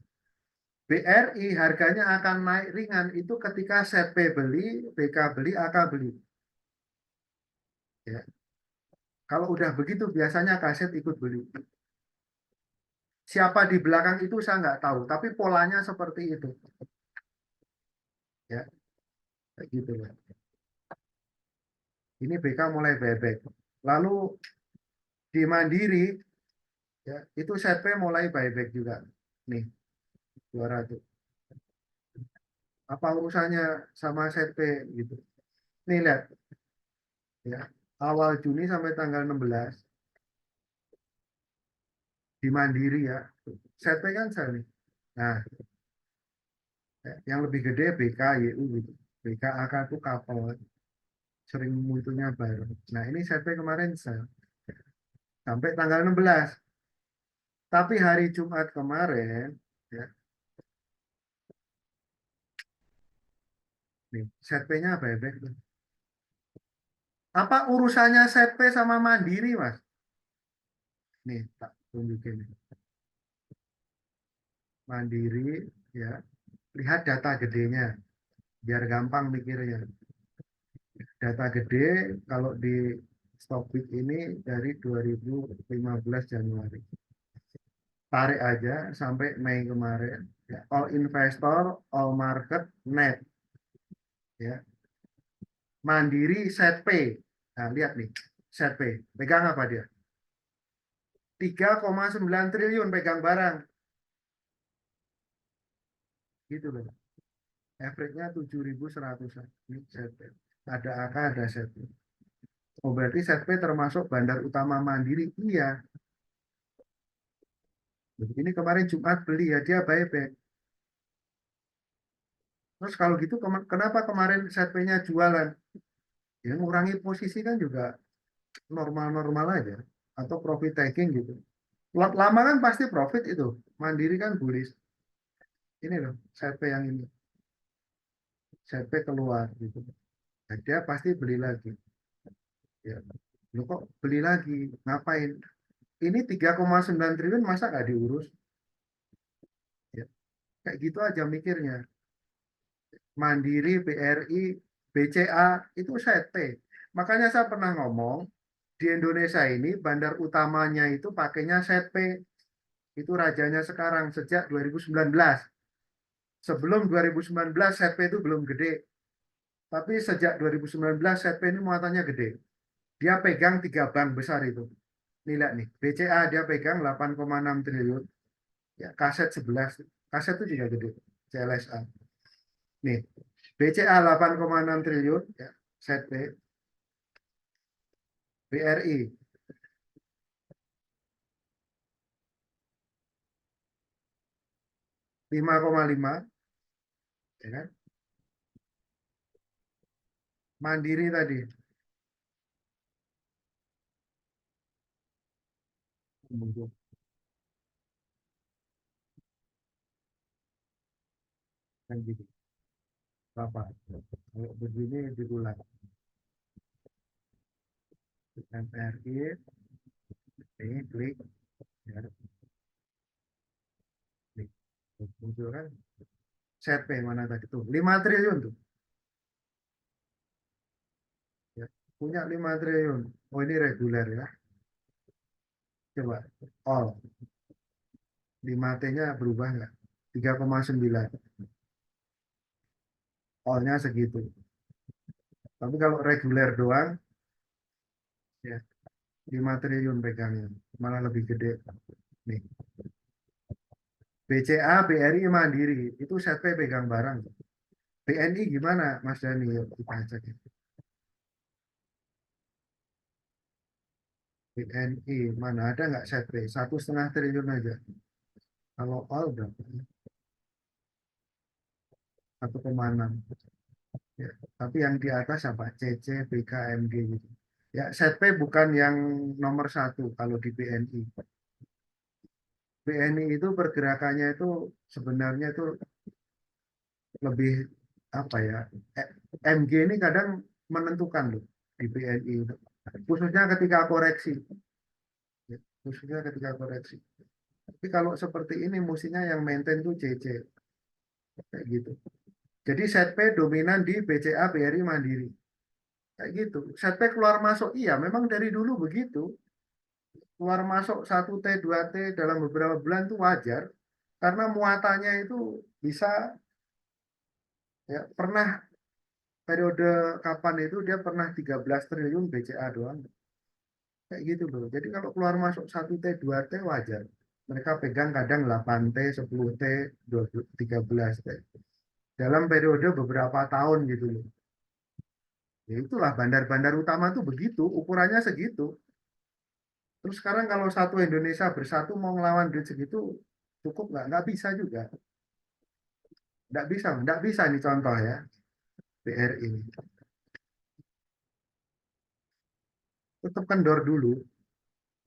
BRI harganya akan naik ringan itu ketika set P beli, BK beli, AK beli. Ya. Kalau udah begitu biasanya kaset ikut beli. Siapa di belakang itu saya nggak tahu, tapi polanya seperti itu. Ya, kayak gitu ya. Ini BK mulai bebek. Lalu di Mandiri, ya, itu set P mulai buyback juga. Nih, 200. Apa urusannya sama set P gitu? Nih lihat, ya, awal Juni sampai tanggal 16 di Mandiri ya. Set P kan saya nih. Nah, ya, yang lebih gede BK, YU gitu. BK AK itu kapal sering munculnya baru. Nah, ini set P kemarin saya sampai tanggal 16. Tapi hari Jumat kemarin, ya, nih, set P-nya bebek. Apa urusannya set P sama Mandiri, Mas? Nih, tak tunjukin. Mandiri, ya. Lihat data gedenya, biar gampang mikirnya. Data gede kalau di Stockbit ini dari 2015 Januari. Tarik aja sampai Mei kemarin. Ya. All investor, all market, net. Ya. Mandiri, set P. Nah, lihat nih, set P. Pegang apa dia? 3,9 triliun pegang barang. Gitu loh. Average-nya 7.100-an. Ini set P. Ada AK, ada set P. Oh, berarti set P termasuk bandar utama Mandiri? Iya. Ini kemarin Jumat beli ya, dia buyback. Terus kalau gitu kenapa kemarin set P-nya jualan? Ya ngurangi posisi kan juga normal-normal aja. Atau profit taking gitu. Lot lama kan pasti profit itu. Mandiri kan bullish. Ini loh, set P yang ini. Set P keluar gitu. Nah, dia pasti beli lagi. Ya. Loh kok beli lagi? Ngapain? Ini 3,9 triliun masa nggak diurus? Ya. Kayak gitu aja mikirnya. Mandiri, BRI, BCA itu set P. Makanya saya pernah ngomong, di Indonesia ini bandar utamanya itu pakainya set P. Itu rajanya sekarang sejak 2019. Sebelum 2019 set P itu belum gede. Tapi sejak 2019 set P ini muatannya gede. Dia pegang 3 bank besar itu. Nih lihat nih, BCA dia pegang 8,6 triliun. Ya, kaset 11. Kaset itu juga gede. CLSA. Nih, BCA 8,6 triliun, ya, set P. BRI 5,5, ya kan? Mandiri tadi. Kan gitu. Apa? Kalau begini diulang. MRI, ini klik, ya, klik. Muncul kan? Set P mana tadi tuh? 5 triliun tuh. Ya. Punya 5 triliun. Oh ini reguler ya. Coba. All. 5T-nya berubah nggak? 3,9. All-nya segitu. Tapi kalau reguler doang, ya 5 triliun pegangnya. Malah lebih gede. Nih. BCA, BRI, Mandiri. Itu set P pegang barang. BNI gimana Mas Dani? Yuk, kita cek. BNI mana ada nggak set P? 1,5 triliun aja. Kalau all berapa? 1,6. Ya. Tapi yang di atas apa? CC, BKMG gitu. Ya, set P bukan yang nomor satu kalau di BNI. BNI itu pergerakannya itu sebenarnya itu lebih apa ya? MG ini kadang menentukan loh di BNI itu. Khususnya ketika koreksi. Ya, khususnya ketika koreksi. Tapi kalau seperti ini mestinya yang maintain tuh CC kayak gitu. Jadi set P dominan di BCA, BRI, Mandiri. Kayak gitu. Set P keluar masuk iya, memang dari dulu begitu. Keluar masuk 1T, 2T dalam beberapa bulan itu wajar karena muatannya itu bisa ya pernah periode kapan itu dia pernah 13 triliun BCA doang. Kayak gitu loh. Jadi kalau keluar masuk 1T, 2T wajar. Mereka pegang kadang 8T, 10T, 13T. Dalam periode beberapa tahun gitu loh. Ya itulah bandar-bandar utama tuh begitu, ukurannya segitu. Terus sekarang kalau satu Indonesia bersatu mau ngelawan duit segitu, cukup nggak? Nggak bisa juga. Nggak bisa nih contoh ya, BRI ini. Tetap kendor dulu.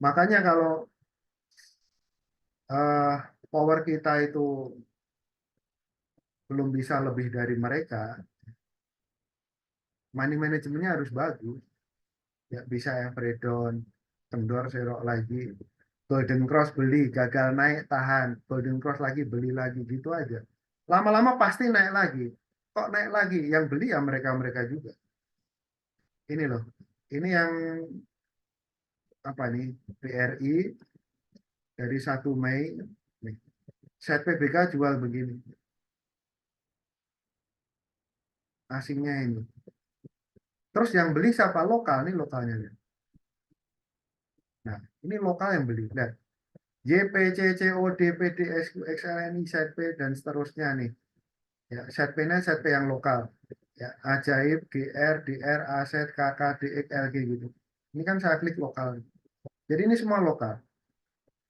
Makanya kalau eh, power kita itu belum bisa lebih dari mereka, money manajemennya harus bagus. Ya bisa every down, kendor serok lagi. Golden Cross beli, gagal naik tahan, Golden Cross lagi beli lagi gitu aja. Lama-lama pasti naik lagi. Kok naik lagi? Yang beli ya mereka-mereka juga. Ini loh. Ini yang apa nih? BRI dari 1 Mei nih. Set PBK jual begini. Asingnya ini. Terus yang beli siapa? Lokal nih lokalnya. Nah, ini lokal yang beli. Lihat. YPCCOD, PDSQ, XLNI, ZP, dan seterusnya nih. Ya, ZP-nya ZP yang lokal. Ya, Ajaib, GR, DR, Aset, KK, DX, LG gitu. Ini kan saya klik lokal. Jadi ini semua lokal.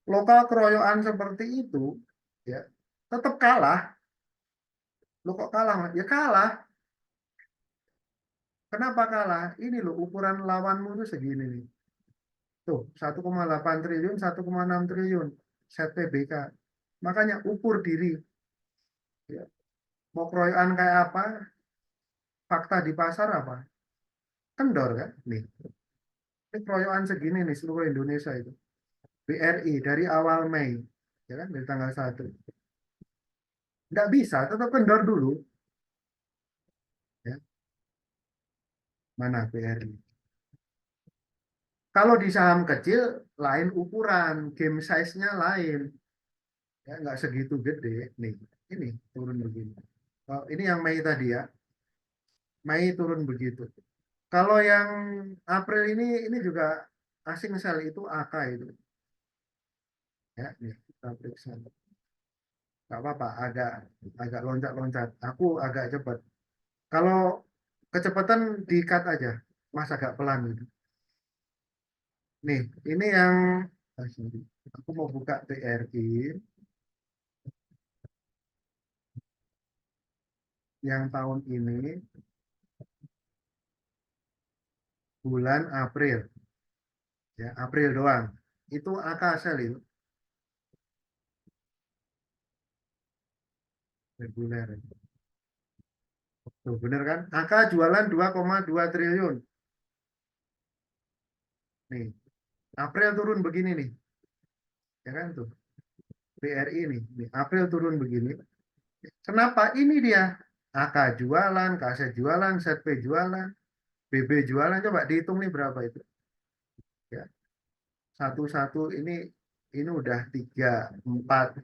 Lokal keroyokan seperti itu, ya, tetap kalah. Lo kok kalah, Mas? Ya kalah. Kenapa kalah? Ini loh ukuran lawanmu tuh segini nih. Tuh, 1,8 triliun, 1,6 triliun. Set PBK. Makanya ukur diri. Ya. Mau keroyokan kayak apa? Fakta di pasar apa? Kendor kan? Nih. Ini keroyokan segini nih seluruh Indonesia itu. BRI dari awal Mei. Ya kan? Dari tanggal 1. Nggak bisa, tetap kendor dulu. Ya. Mana BRI? Kalau di saham kecil, lain ukuran. Game size-nya lain. Ya, nggak segitu gede. Nih, ini turun begini. Oh, ini yang Mei tadi ya. Mei turun begitu. Kalau yang April ini juga asing sel itu AK itu. Ya, nih, kita periksa. Nggak apa-apa, agak agak loncat-loncat. Aku agak cepat. Kalau kecepatan di-cut aja. Mas agak pelan gitu. Nih, ini yang aku mau buka BRI yang tahun ini bulan April. Ya, April doang. Itu AK sel itu reguler. Tuh, bener kan? AK jualan 2,2 triliun. Nih, April turun begini nih. Ya kan tuh. BRI nih. Nih, April turun begini. Kenapa? Ini dia. AK jualan, KZ jualan, ZP jualan, BB jualan. Coba dihitung nih berapa itu. Ya, satu-satu ini udah 3, 4,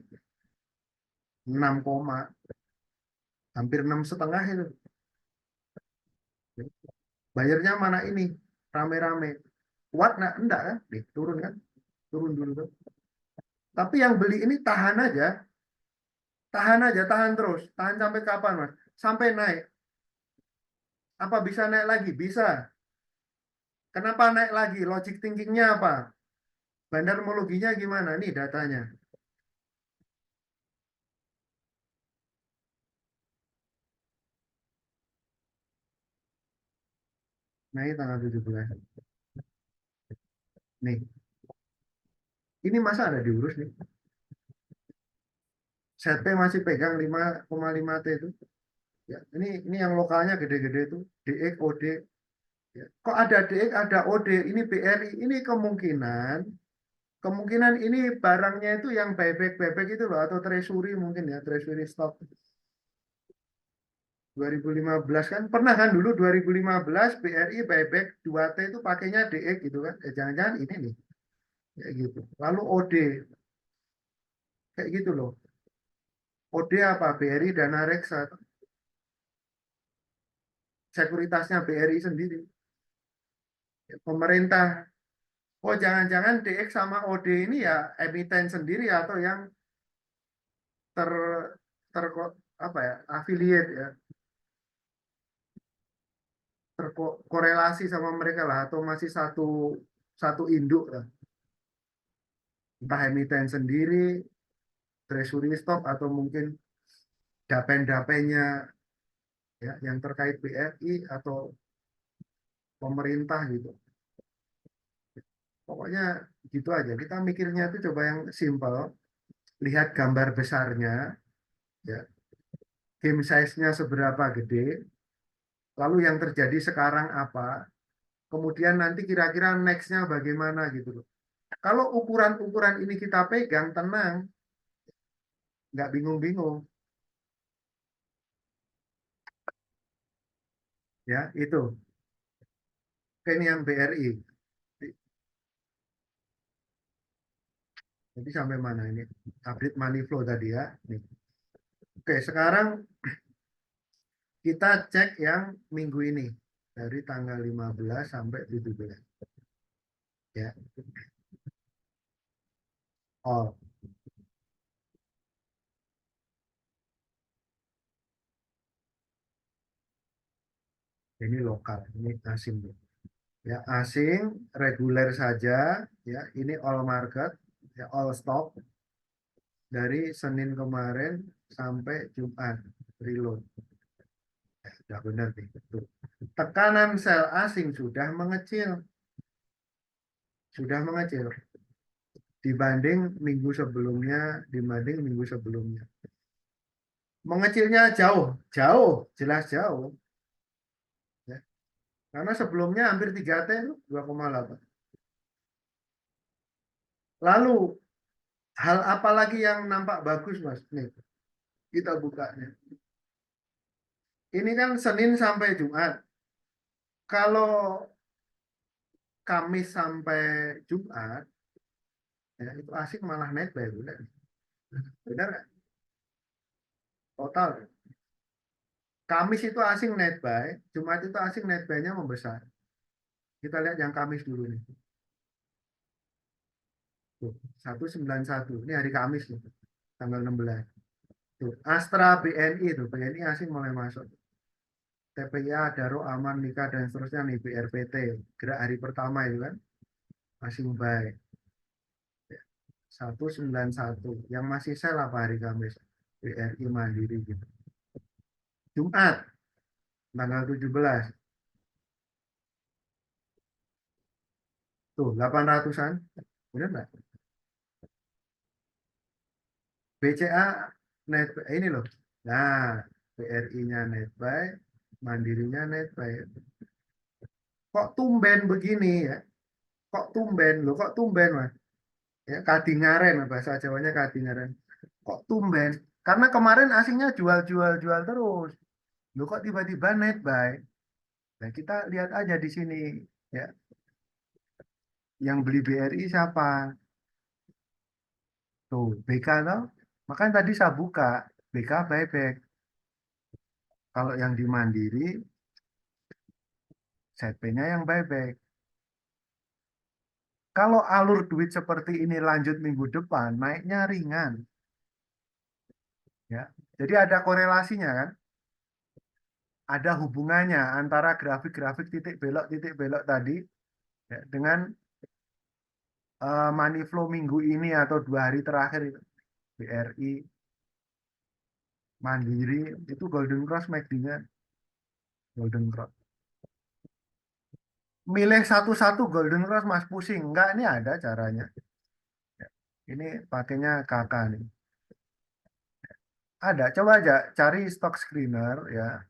6, hampir 6,5 itu. Bayarnya mana ini? Rame-rame. Kuat nggak? Enggak kan? Nih, turun kan? Turun dulu tuh. Tapi yang beli ini tahan aja, tahan terus. Tahan sampai kapan, Mas? Sampai naik. Apa bisa naik lagi? Bisa. Kenapa naik lagi? Logic thinkingnya apa? Bandarmologinya gimana? Nih datanya. Naik tanggal 17. Nih, ini masa ada diurus nih? ZP masih pegang 5,5 T itu. Ya, ini yang lokalnya gede-gede itu. DX, OD. Ya. Kok ada DX, ada OD, ini BRI. Ini kemungkinan ini barangnya itu yang buyback itu loh, atau treasury mungkin ya, treasury stock. 2015 kan pernah kan dulu 2015 BRI buyback 2T itu pakainya DX gitu kan. Jangan-jangan ini nih kayak gitu. Lalu OD kayak gitu loh. OD apa? BRI Dana Reksa, sekuritasnya BRI sendiri. Pemerintah. Oh, jangan-jangan DX sama OD ini ya emiten sendiri atau yang ter ter apa ya, affiliate ya, terkorelasi sama mereka lah, atau masih satu satu induk lah. Entah emiten sendiri, treasury stock, atau mungkin dapen-dapennya ya yang terkait BRI atau pemerintah gitu. Pokoknya gitu aja. Kita mikirnya itu coba yang simple, lihat gambar besarnya, ya, game size-nya seberapa gede, lalu yang terjadi sekarang apa, kemudian nanti kira-kira next-nya bagaimana gitu loh. Kalau ukuran-ukuran ini kita pegang, tenang, nggak bingung-bingung. Ya, itu. Oke, ini yang BRI. Jadi sampai mana ini? Update money flow tadi ya. Nih. Oke, sekarang kita cek yang minggu ini. Dari tanggal 15 sampai 17. Ya. Oh, ini lokal, ini asing. Ya, asing, reguler saja. Ya, ini all market, ya, all stock dari Senin kemarin sampai Jumat. Reload. Ya, sudah benar nih. Tuh. Tekanan sel asing sudah mengecil dibanding minggu sebelumnya, dibanding minggu sebelumnya. Mengecilnya jauh, jauh, jelas jauh. Ya. Karena sebelumnya hampir 3T itu 2,8. Lalu hal apa lagi yang nampak bagus, Mas? Nih, kita bukanya. Ini kan Senin sampai Jumat. Kalau Kamis sampai Jumat, ya, itu asik malah naik by bulan. Benar nggak? Total. Kamis itu asing net buy, Jumat itu asing net buy-nya membesar. Kita lihat yang Kamis dulu nih. Tuh, 191. Ini hari Kamis nih, tanggal 16. Tuh, Astra BNI itu, BNI asing mulai masuk. TPA, Daro, Aman, Nika, dan seterusnya nih, BRPT. Gerak hari pertama itu kan, asing buy. 191. Yang masih sell apa hari Kamis? BRI Mandiri gitu. Jumat, tanggal 17. Tuh, 800-an. Benar nggak? BCA net ini loh. Nah, BRI-nya net buy, Mandirinya net buy. Kok tumben begini ya? Kok tumben loh? Kok tumben Mas? Ya, kadingaren bahasa Jawanya kadingaren. Kok tumben? Karena kemarin asingnya jual terus. Loh kok tiba-tiba net buy? Nah, kita lihat aja di sini ya. Yang beli BRI siapa? Tuh, BK toh. Makanya tadi saya buka BK buyback. Kalau yang di Mandiri, ZP-nya yang buyback. Kalau alur duit seperti ini lanjut minggu depan, naiknya ringan. Ya. Jadi ada korelasinya kan? Ada hubungannya antara grafik-grafik titik belok tadi ya, dengan money flow minggu ini atau 2 hari terakhir itu. BRI, Mandiri, itu Golden Cross MACD-nya Golden Cross. Milih satu-satu Golden Cross Mas pusing. Enggak, ini ada caranya. Ya. Ini pakainya kakak nih. Ada, coba aja cari stock screener ya,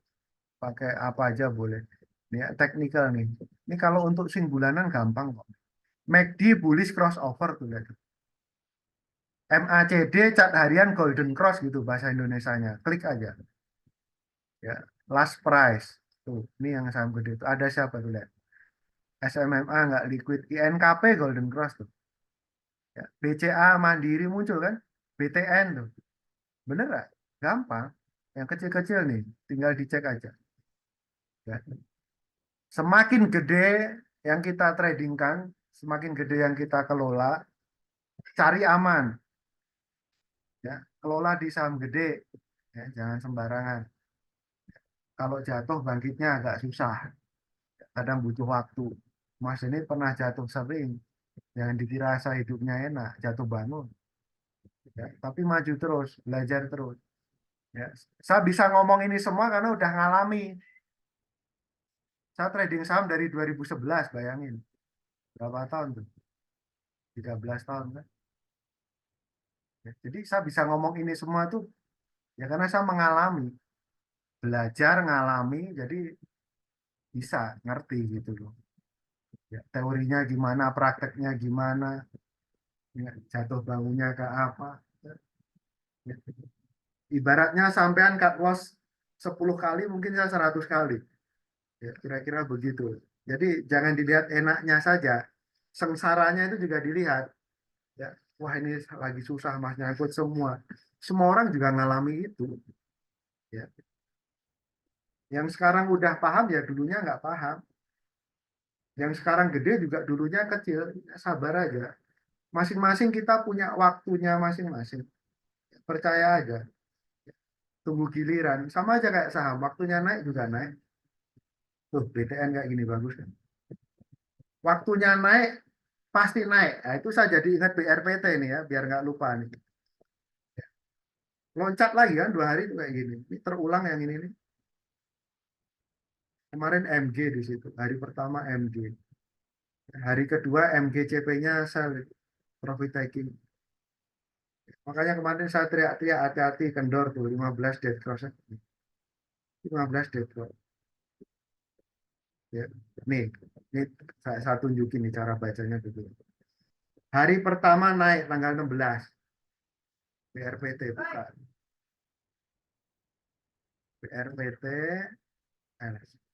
pakai apa aja boleh. Ini ya, technical nih. Ini kalau untuk swing bulanan gampang kok. MACD bullish crossover tuh lihat. MACD cat harian Golden Cross gitu bahasa Indonesianya. Klik aja. Ya, last price. Tuh, ini yang saham gede itu. Ada siapa tuh lihat. SMMA nggak liquid. INKP Golden Cross tuh. Ya, BCA Mandiri muncul kan. BTN tuh. Bener nggak? Gampang. Yang kecil-kecil nih, tinggal dicek aja. Ya. Semakin gede yang kita tradingkan, semakin gede yang kita kelola, cari aman. Ya, kelola di saham gede, ya, jangan sembarangan. Kalau jatuh bangkitnya agak susah, kadang butuh waktu. Mas ini pernah jatuh sering, jangan dikira saya hidupnya enak, jatuh bangun. Ya, tapi maju terus, belajar terus. Ya, saya bisa ngomong ini semua karena udah ngalami. Saya trading saham dari 2011, bayangin. Berapa tahun tuh? 13 tahun kan? Ya, jadi saya bisa ngomong ini semua tuh ya karena saya mengalami, belajar, ngalami, jadi bisa ngerti gitu loh. Ya, teorinya gimana, prakteknya gimana. Ya, jatuh bangunnya ke apa. Ya. Ibaratnya sampean cut loss 10 kali mungkin saya 100 kali. Ya, kira-kira begitu. Jadi jangan dilihat enaknya saja, sengsaranya itu juga dilihat. Ya, wah ini lagi susah mas nyangkut semua. Semua orang juga ngalami itu. Ya, yang sekarang udah paham ya dulunya nggak paham. Yang sekarang gede juga dulunya kecil. Ya, sabar aja. Masing-masing kita punya waktunya masing-masing. Percaya aja. Tunggu giliran. Sama aja kayak saham. Waktunya naik juga naik. Tuh, BTN kayak gini bagus kan. Waktunya naik, pasti naik. Nah, itu saya jadi ingat BRPT ini ya, biar nggak lupa nih. Loncat lagi kan 2 hari itu kayak gini. Ini terulang yang ini nih. Kemarin MG di situ. Hari pertama MG. Hari kedua MGCP-nya saya profit taking. Makanya kemarin saya teriak-teriak hati-hati kendor tuh 15 dead cross. 15 dead cross. Ya. Nih, ini saya tunjukin nih cara bacanya begitu. Hari pertama naik tanggal 16. BRPT buka. BRPT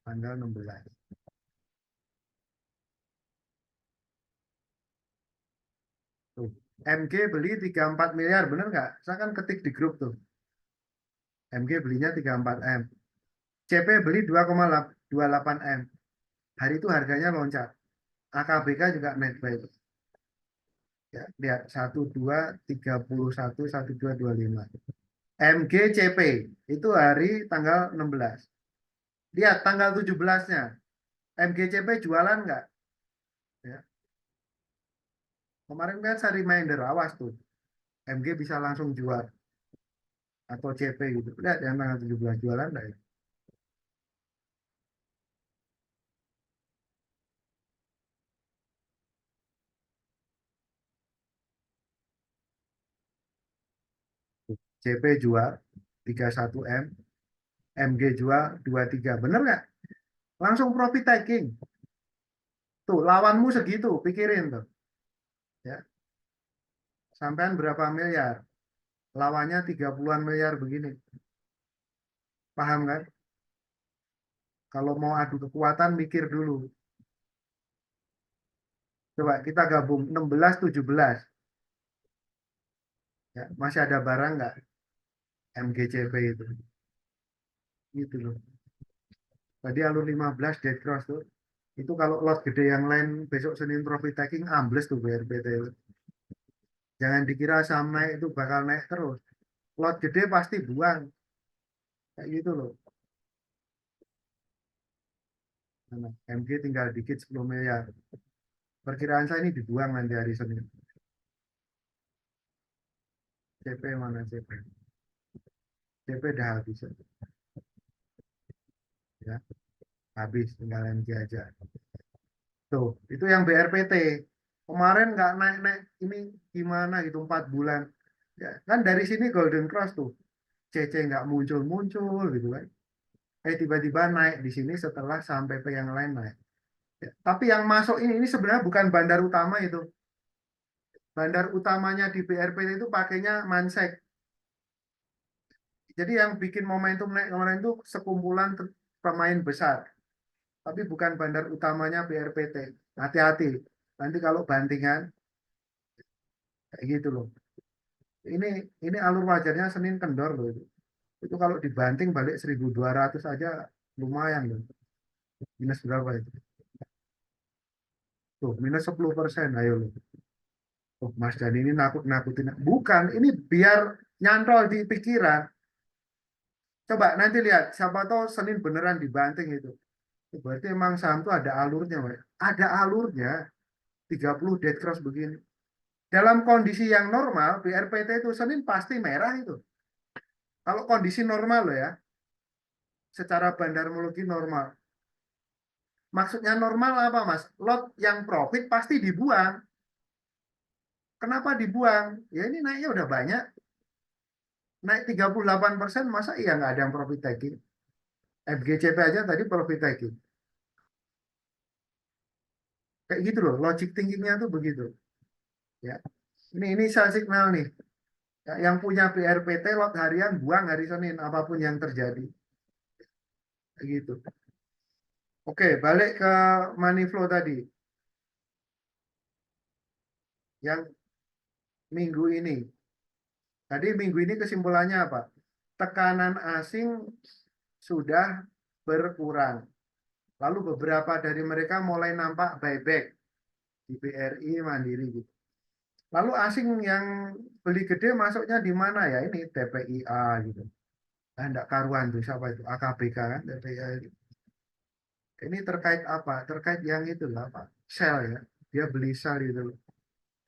tanggal 16. Tuh. MG beli 34 miliar, bener nggak? Saya kan ketik di grup tuh. MG belinya 34 M. CP beli 2,28 M. Hari itu harganya loncat. AKBK juga naik baik. Ya, lihat 1231 1225. MGCP itu hari tanggal 16. Lihat tanggal 17-nya. MGCP jualan nggak? Ya. Kemarin kan saya reminder, awas tuh. MG bisa langsung jual atau CP gitu. Lihat yang tanggal 17 jualan nggak ya? CP jual 31 M, MG jual 23. Bener nggak? Langsung profit taking. Tuh, lawanmu segitu, pikirin tuh. Ya, sampean berapa miliar? Lawannya 30-an miliar begini. Paham kan? Kalau mau adu kekuatan, mikir dulu. Coba kita gabung 16, 17. Ya, masih ada barang nggak? MGCP itu. Gitu loh. Tadi alur 15 dead cross tuh. Itu kalau lot gede yang lain besok Senin profit taking ambles tuh BRPT. Jangan dikira saham naik itu bakal naik terus. Lot gede pasti buang. Kayak gitu loh. Nah, MG tinggal dikit 10 miliar. Perkiraan saya ini dibuang nanti hari Senin. CP mana CP? CP udah habis ya. Habis tinggal MG aja. Tuh, itu yang BRPT. Kemarin nggak naik-naik ini gimana gitu 4 bulan. Ya, kan dari sini Golden Cross tuh. CC nggak muncul-muncul gitu kan. Tiba-tiba naik di sini setelah sampai ke yang lain naik. Ya, tapi yang masuk ini sebenarnya bukan bandar utama itu. Bandar utamanya di BRPT itu pakainya Mansek. Jadi yang bikin momentum naik kemarin itu sekumpulan pemain besar. Tapi bukan bandar utamanya BRPT. Hati-hati. Nanti kalau bantingan kayak gitu loh. Ini ini alur wajarnya Senin kendor loh itu. Itu kalau dibanting balik 1.200 aja lumayan loh. Minus berapa itu? Tuh, minus 10%. Ayo loh. Oh, Mas Dani ini nakut-nakutin. Bukan, ini biar nyantol di pikiran. Coba nanti lihat, siapa tahu Senin beneran dibanting itu. Berarti emang saham itu ada alurnya, Mas. Ada alurnya. 30 dead cross begini. Dalam kondisi yang normal, BRPT itu Senin pasti merah itu. Kalau kondisi normal loh ya, secara bandarmologi normal. Maksudnya normal apa, Mas? Lot yang profit pasti dibuang. Kenapa dibuang? Ya ini naiknya udah banyak. Naik 38%, masa iya nggak ada yang profit taking? FGCP aja tadi profit taking. Kayak gitu loh, logic thinkingnya tuh begitu. Ya. Ini sell signal nih. Ya, yang punya BRPT lot harian buang hari Senin apapun yang terjadi. Gitu. Oke, balik ke money flow tadi. Yang minggu ini. Tadi minggu ini kesimpulannya apa? Tekanan asing sudah berkurang. Lalu beberapa dari mereka mulai nampak buyback di BRI Mandiri gitu. Lalu asing yang beli gede masuknya di mana ya? Ini TPIA gitu. Ah, enggak karuan tuh siapa itu? AKBK kan TPIA itu. Ini terkait apa? Terkait yang itu lah Pak. Shell ya. Dia beli Shell gitu loh.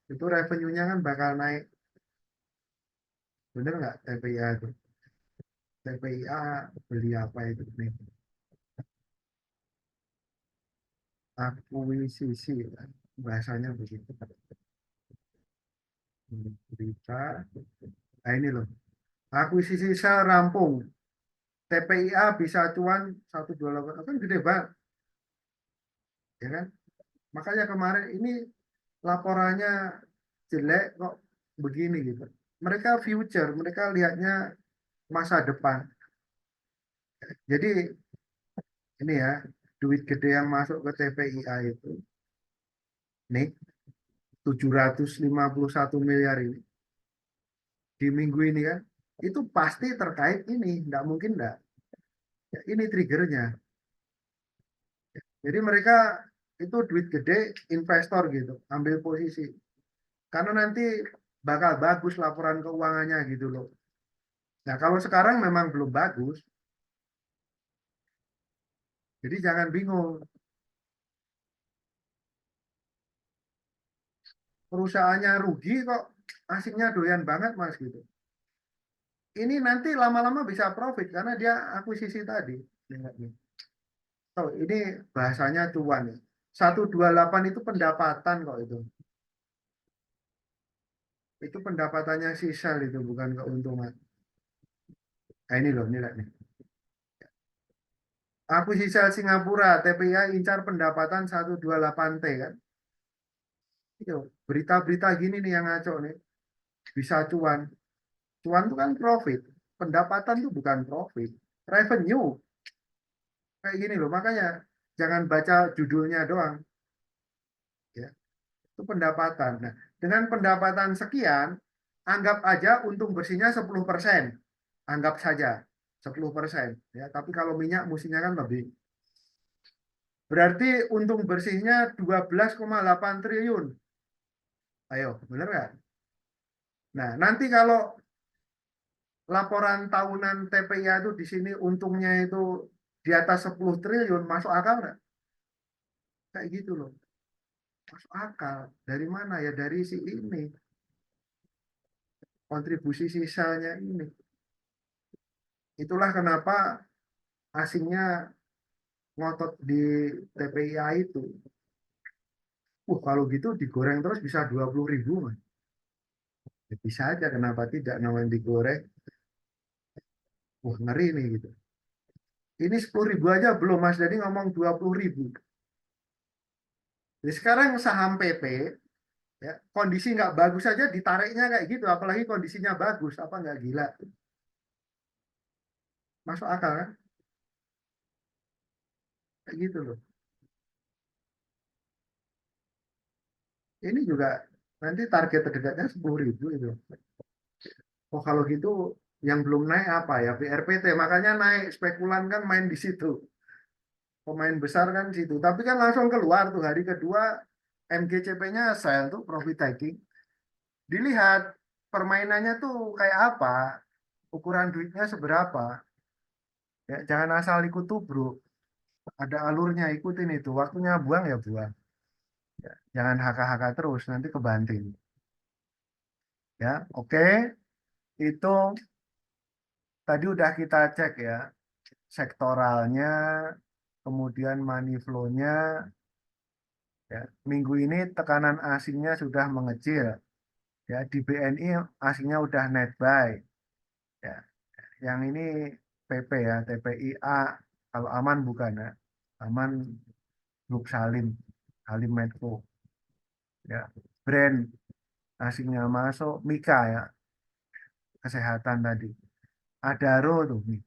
Itu revenue-nya kan bakal naik. Bener nggak TPIA itu? TPIA beli apa itu nih? Akuisisi kan? Bahasanya begitu. Berita. Nah ini loh. Akuisisi Shell rampung. TPIA bisa cuan 128. Kan gede banget. Ya kan? Makanya kemarin ini laporannya jelek kok begini gitu. Mereka future, mereka lihatnya masa depan. Jadi ini ya, duit gede yang masuk ke TPIA itu, nih 751 miliar ini di minggu ini kan, itu pasti terkait ini, nggak mungkin nggak. Ya, ini triggernya. Jadi mereka itu duit gede, investor gitu, ambil posisi. Karena nanti bakal bagus laporan keuangannya gitu loh. Nah kalau sekarang memang belum bagus, jadi jangan bingung. Perusahaannya rugi kok asingnya doyan banget mas gitu. Ini nanti lama-lama bisa profit karena dia akuisisi tadi. Oh, ini bahasanya cuan ya. 128 itu pendapatan kok itu. Itu pendapatannya si Shell itu bukan keuntungan. Nah, ini loh, ini lihat nih. Akuisisi Shell Singapura, TPI incar pendapatan 128T kan. Itu berita-berita gini nih yang ngaco nih. Bisa cuan. Cuan itu kan profit. Pendapatan itu bukan profit. Revenue. Kayak gini loh, makanya jangan baca judulnya doang. Ya, itu pendapatan. Nah, dengan pendapatan sekian, anggap aja untung bersihnya 10%. Anggap saja 10%. Ya, tapi kalau minyak musimnya kan lebih. Berarti untung bersihnya 12,8 triliun. Ayo, bener nggak? Nah, nanti kalau laporan tahunan TPIA itu di sini untungnya itu di atas 10 triliun, masuk akal nggak? Kayak gitu loh. Masuk akal. Dari mana ya? Dari si ini. Kontribusi sisanya ini. Itulah kenapa asingnya ngotot di TPIA itu. Kalau gitu digoreng terus bisa 20.000 mas. Ya, bisa aja kenapa tidak namanya digoreng. Ngeri nih gitu. Ini 10.000 aja belum mas. Jadi ngomong 20.000. Jadi sekarang saham PP ya, kondisi nggak bagus saja ditariknya kayak gitu. Apalagi kondisinya bagus. Apa nggak gila? Masuk akal kan? Kayak gitu loh. Ini juga nanti target terdekatnya 10.000 itu. Oh kalau gitu yang belum naik apa ya? BRPT makanya naik spekulan kan main di situ. Pemain besar kan situ. Tapi kan langsung keluar tuh hari kedua MGCP-nya sell tuh profit taking. Dilihat permainannya tuh kayak apa, ukuran duitnya seberapa. Ya, jangan asal ikut tuh bro. Ada alurnya ikutin itu. Waktunya buang ya buang. Ya, jangan haka-haka terus nanti kebanting. Ya, oke. Itu tadi udah kita cek ya sektoralnya, kemudian money flow-nya. Ya, minggu ini tekanan asingnya sudah mengecil. Ya, di BNI aslinya udah net buy. Ya, yang ini PP ya, TPIA. Kalau aman bukan ya. Aman Grup Salim, Salim Medco. Ya, brand. asingnya masuk, Mika ya, kesehatan tadi. Adaro tuh, nih,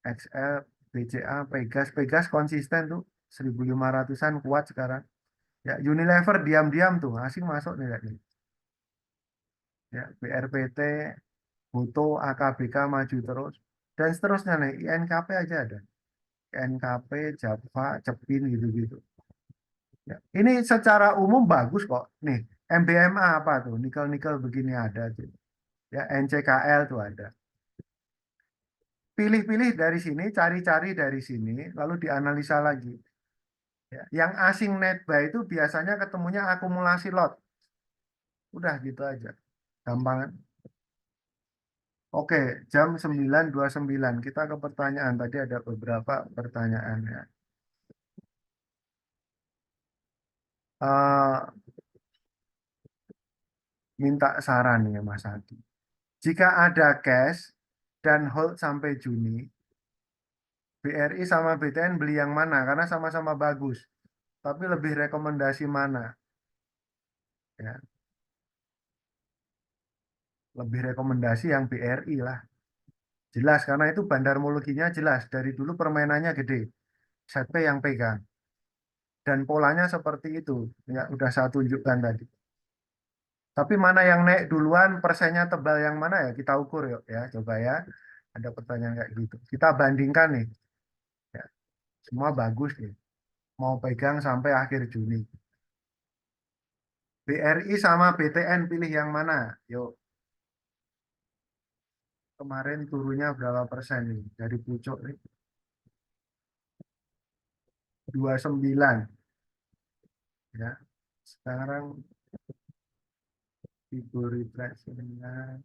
XL, BCA, Pegas konsisten tuh, 1.500-an kuat sekarang. Ya, Unilever diam-diam tuh, asing masuk nih kayak gini. Ya, BRPT, Buto, AKBK maju terus. Dan seterusnya nih, INKP aja ada. INKP, Java, Cepin gitu-gitu. Ya, ini secara umum bagus kok. Nih, MBMA apa tuh? Nikel-nikel begini ada tuh. Ya, NCKL tuh ada. Pilih-pilih dari sini, cari-cari dari sini, lalu dianalisa lagi. Ya, yang asing netbuy itu biasanya ketemunya akumulasi lot. Udah gitu aja. Gampang. Oke, jam 9.29. Kita ke pertanyaan. Tadi ada beberapa pertanyaan ya. Eh, minta saran ya Mas Adi. Jika ada cash dan hold sampai Juni, BRI sama BTN beli yang mana? Karena sama-sama bagus. Tapi lebih rekomendasi mana? Ya, lebih rekomendasi yang BRI lah. Jelas, karena itu bandarmologinya jelas. Dari dulu permainannya gede. Set P yang pegang. Dan polanya seperti itu. Ya, udah saya tunjukkan tadi. Tapi mana yang naik duluan, persennya tebal yang mana ya? Kita ukur yuk ya. Coba ya. Ada pertanyaan kayak gitu. Kita bandingkan nih. Ya, semua bagus nih. Mau pegang sampai akhir Juni. BRI sama BTN pilih yang mana? Yuk, kemarin turunnya berapa persen nih? Dari pucuk nih. 29 ya. Sekarang Ibu refleksinya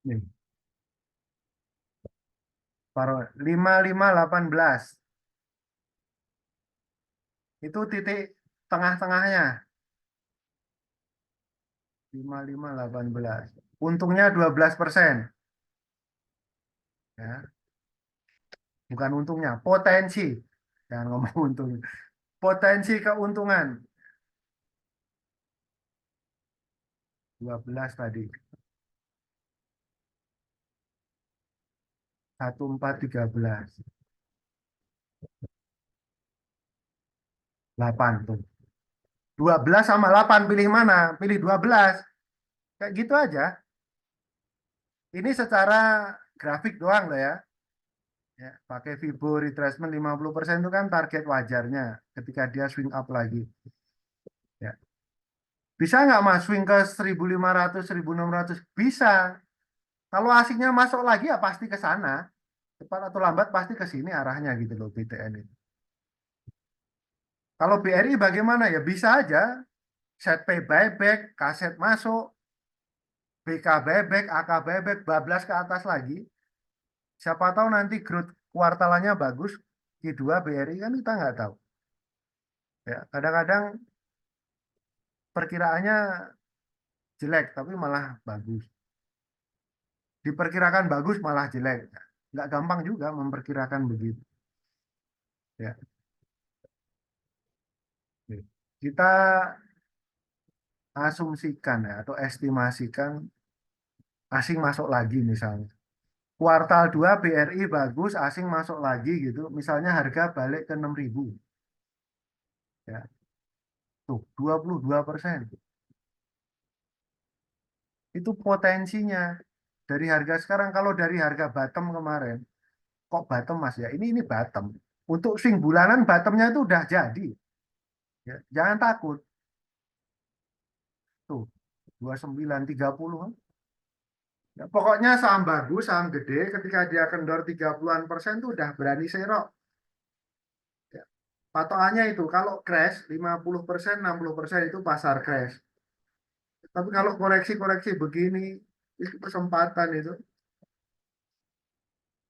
nih, taruh 5518 itu titik tengah-tengahnya 5518. Untungnya 12% ya, bukan untungnya, potensi. Jangan ngomong untung. Potensi keuntungan 12 tadi. 1413 8 tuh. 12 sama 8 pilih mana? Pilih 12. Kayak gitu aja. Ini secara grafik doang loh ya. Ya, pakai Fibo retracement 50% itu kan target wajarnya ketika dia swing up lagi. Ya. Bisa nggak Mas swing ke 1.500, 1.600? Bisa. Kalau asingnya masuk lagi ya pasti ke sana. Cepat atau lambat pasti ke sini arahnya gitu loh BTN itu. Kalau BRI bagaimana ya? Bisa aja. Set P buyback, kaset masuk, BK buyback, AK buyback, bablas ke atas lagi. Siapa tahu nanti growth kuartalannya bagus. Q2 BRI kan kita nggak tahu. Ya, kadang-kadang perkiraannya jelek tapi malah bagus. Diperkirakan bagus malah jelek. Nggak gampang juga memperkirakan begitu. Ya. Kita asumsikan ya atau estimasikan asing masuk lagi misalnya. Kuartal 2 BRI bagus, asing masuk lagi gitu. Misalnya harga balik ke 6.000. Ya. Tuh, 22%. Itu potensinya. Dari harga sekarang, kalau dari harga bottom kemarin, kok bottom Mas ya? Ini bottom. Untuk swing bulanan bottomnya itu udah jadi. Ya. Jangan takut. Tuh, 29.30. Ya, pokoknya saham bagus, saham gede, ketika dia kendor 30-an% tuh udah berani serok. Ya. Patokannya itu, kalau crash 50%, 60% itu pasar crash. Tapi kalau koreksi-koreksi begini, itu kesempatan itu.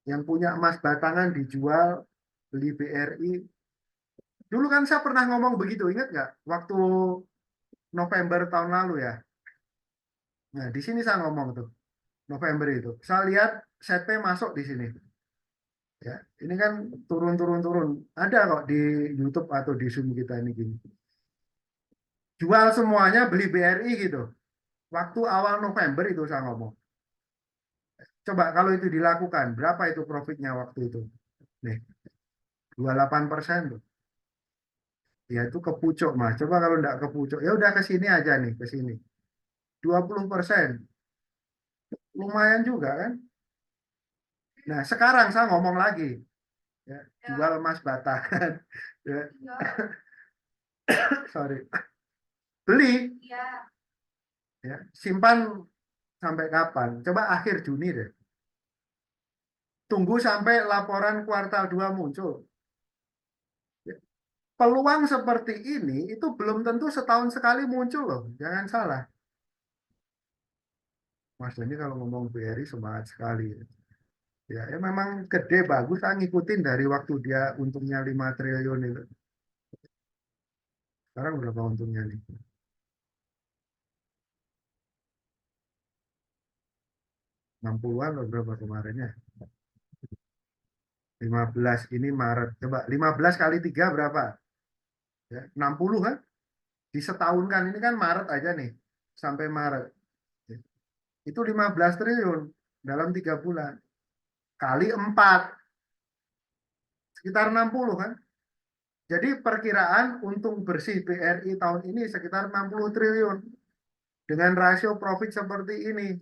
Yang punya emas batangan dijual, beli BRI. Dulu kan saya pernah ngomong begitu, ingat nggak? Waktu November tahun lalu ya. Nah, di sini saya ngomong tuh, November itu. Saya lihat set P masuk di sini. Ya, ini kan turun. Ada kok di YouTube atau di Zoom kita ini gini. Jual semuanya beli BRI gitu. Waktu awal November itu saya ngomong. Coba kalau itu dilakukan, berapa itu profitnya waktu itu? Nih, 28% tuh. Ya itu kepucuk mas. Coba kalau enggak kepucuk, ya udah ke sini aja nih, ke sini. 20%. Lumayan juga kan? Nah, sekarang saya ngomong lagi. Ya, jual emas bata kan. Ya, sorry. Beli, ya, simpan sampai kapan? Coba akhir Juni deh. Tunggu sampai laporan kuartal 2 muncul. Ya, peluang seperti ini itu belum tentu setahun sekali muncul loh. Jangan salah. Mas Dani kalau ngomong BRI semangat sekali. Ya, ya memang gede bagus. Saya ngikutin dari waktu dia untungnya 5 triliun itu. Sekarang berapa untungnya nih? 60-an atau berapa kemarin ya? 15 ini Maret. Coba 15 kali 3 berapa? Ya, 60 kan? Di setahun kan ini kan Maret aja nih. Sampai Maret. Ya, itu 15 triliun dalam 3 bulan. Kali 4 sekitar 60 kan? Jadi perkiraan untung bersih BRI tahun ini sekitar 60 triliun. Dengan rasio profit seperti ini.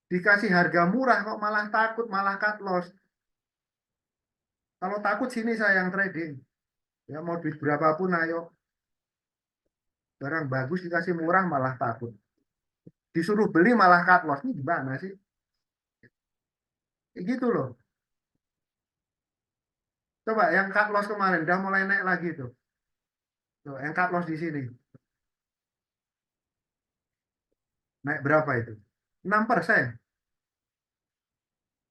Dikasih harga murah kok malah takut, malah cut loss. Kalau takut sini saya yang trading. Ya mau duit berapapun ayo. Barang bagus dikasih murah malah takut. Disuruh beli malah cut loss. Ini gimana sih? Kayak gitu loh. Coba yang cut loss kemarin udah mulai naik lagi tuh. Tuh, yang cut loss di sini. Naik berapa itu? 6%.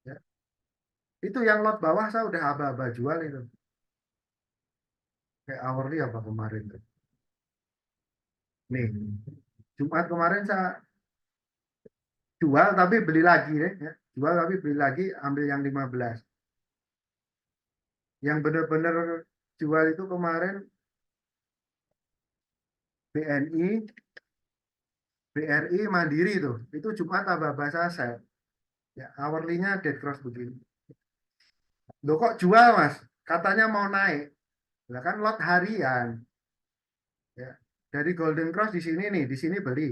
Ya. Itu yang lot bawah saya udah aba-aba jual itu. Kayak hourly apa kemarin tuh. Nih, Jumat kemarin saya jual tapi beli lagi deh. Ya. Jual tapi beli lagi ambil yang 15. Yang benar-benar jual itu kemarin BNI, BRI, Mandiri tuh. Itu Jumat aba-aba saya. Ya, hourly-nya dead cross begini. Loh kok jual mas? Katanya mau naik. Lah kan lot harian. Ya. Dari Golden Cross di sini nih, di sini beli.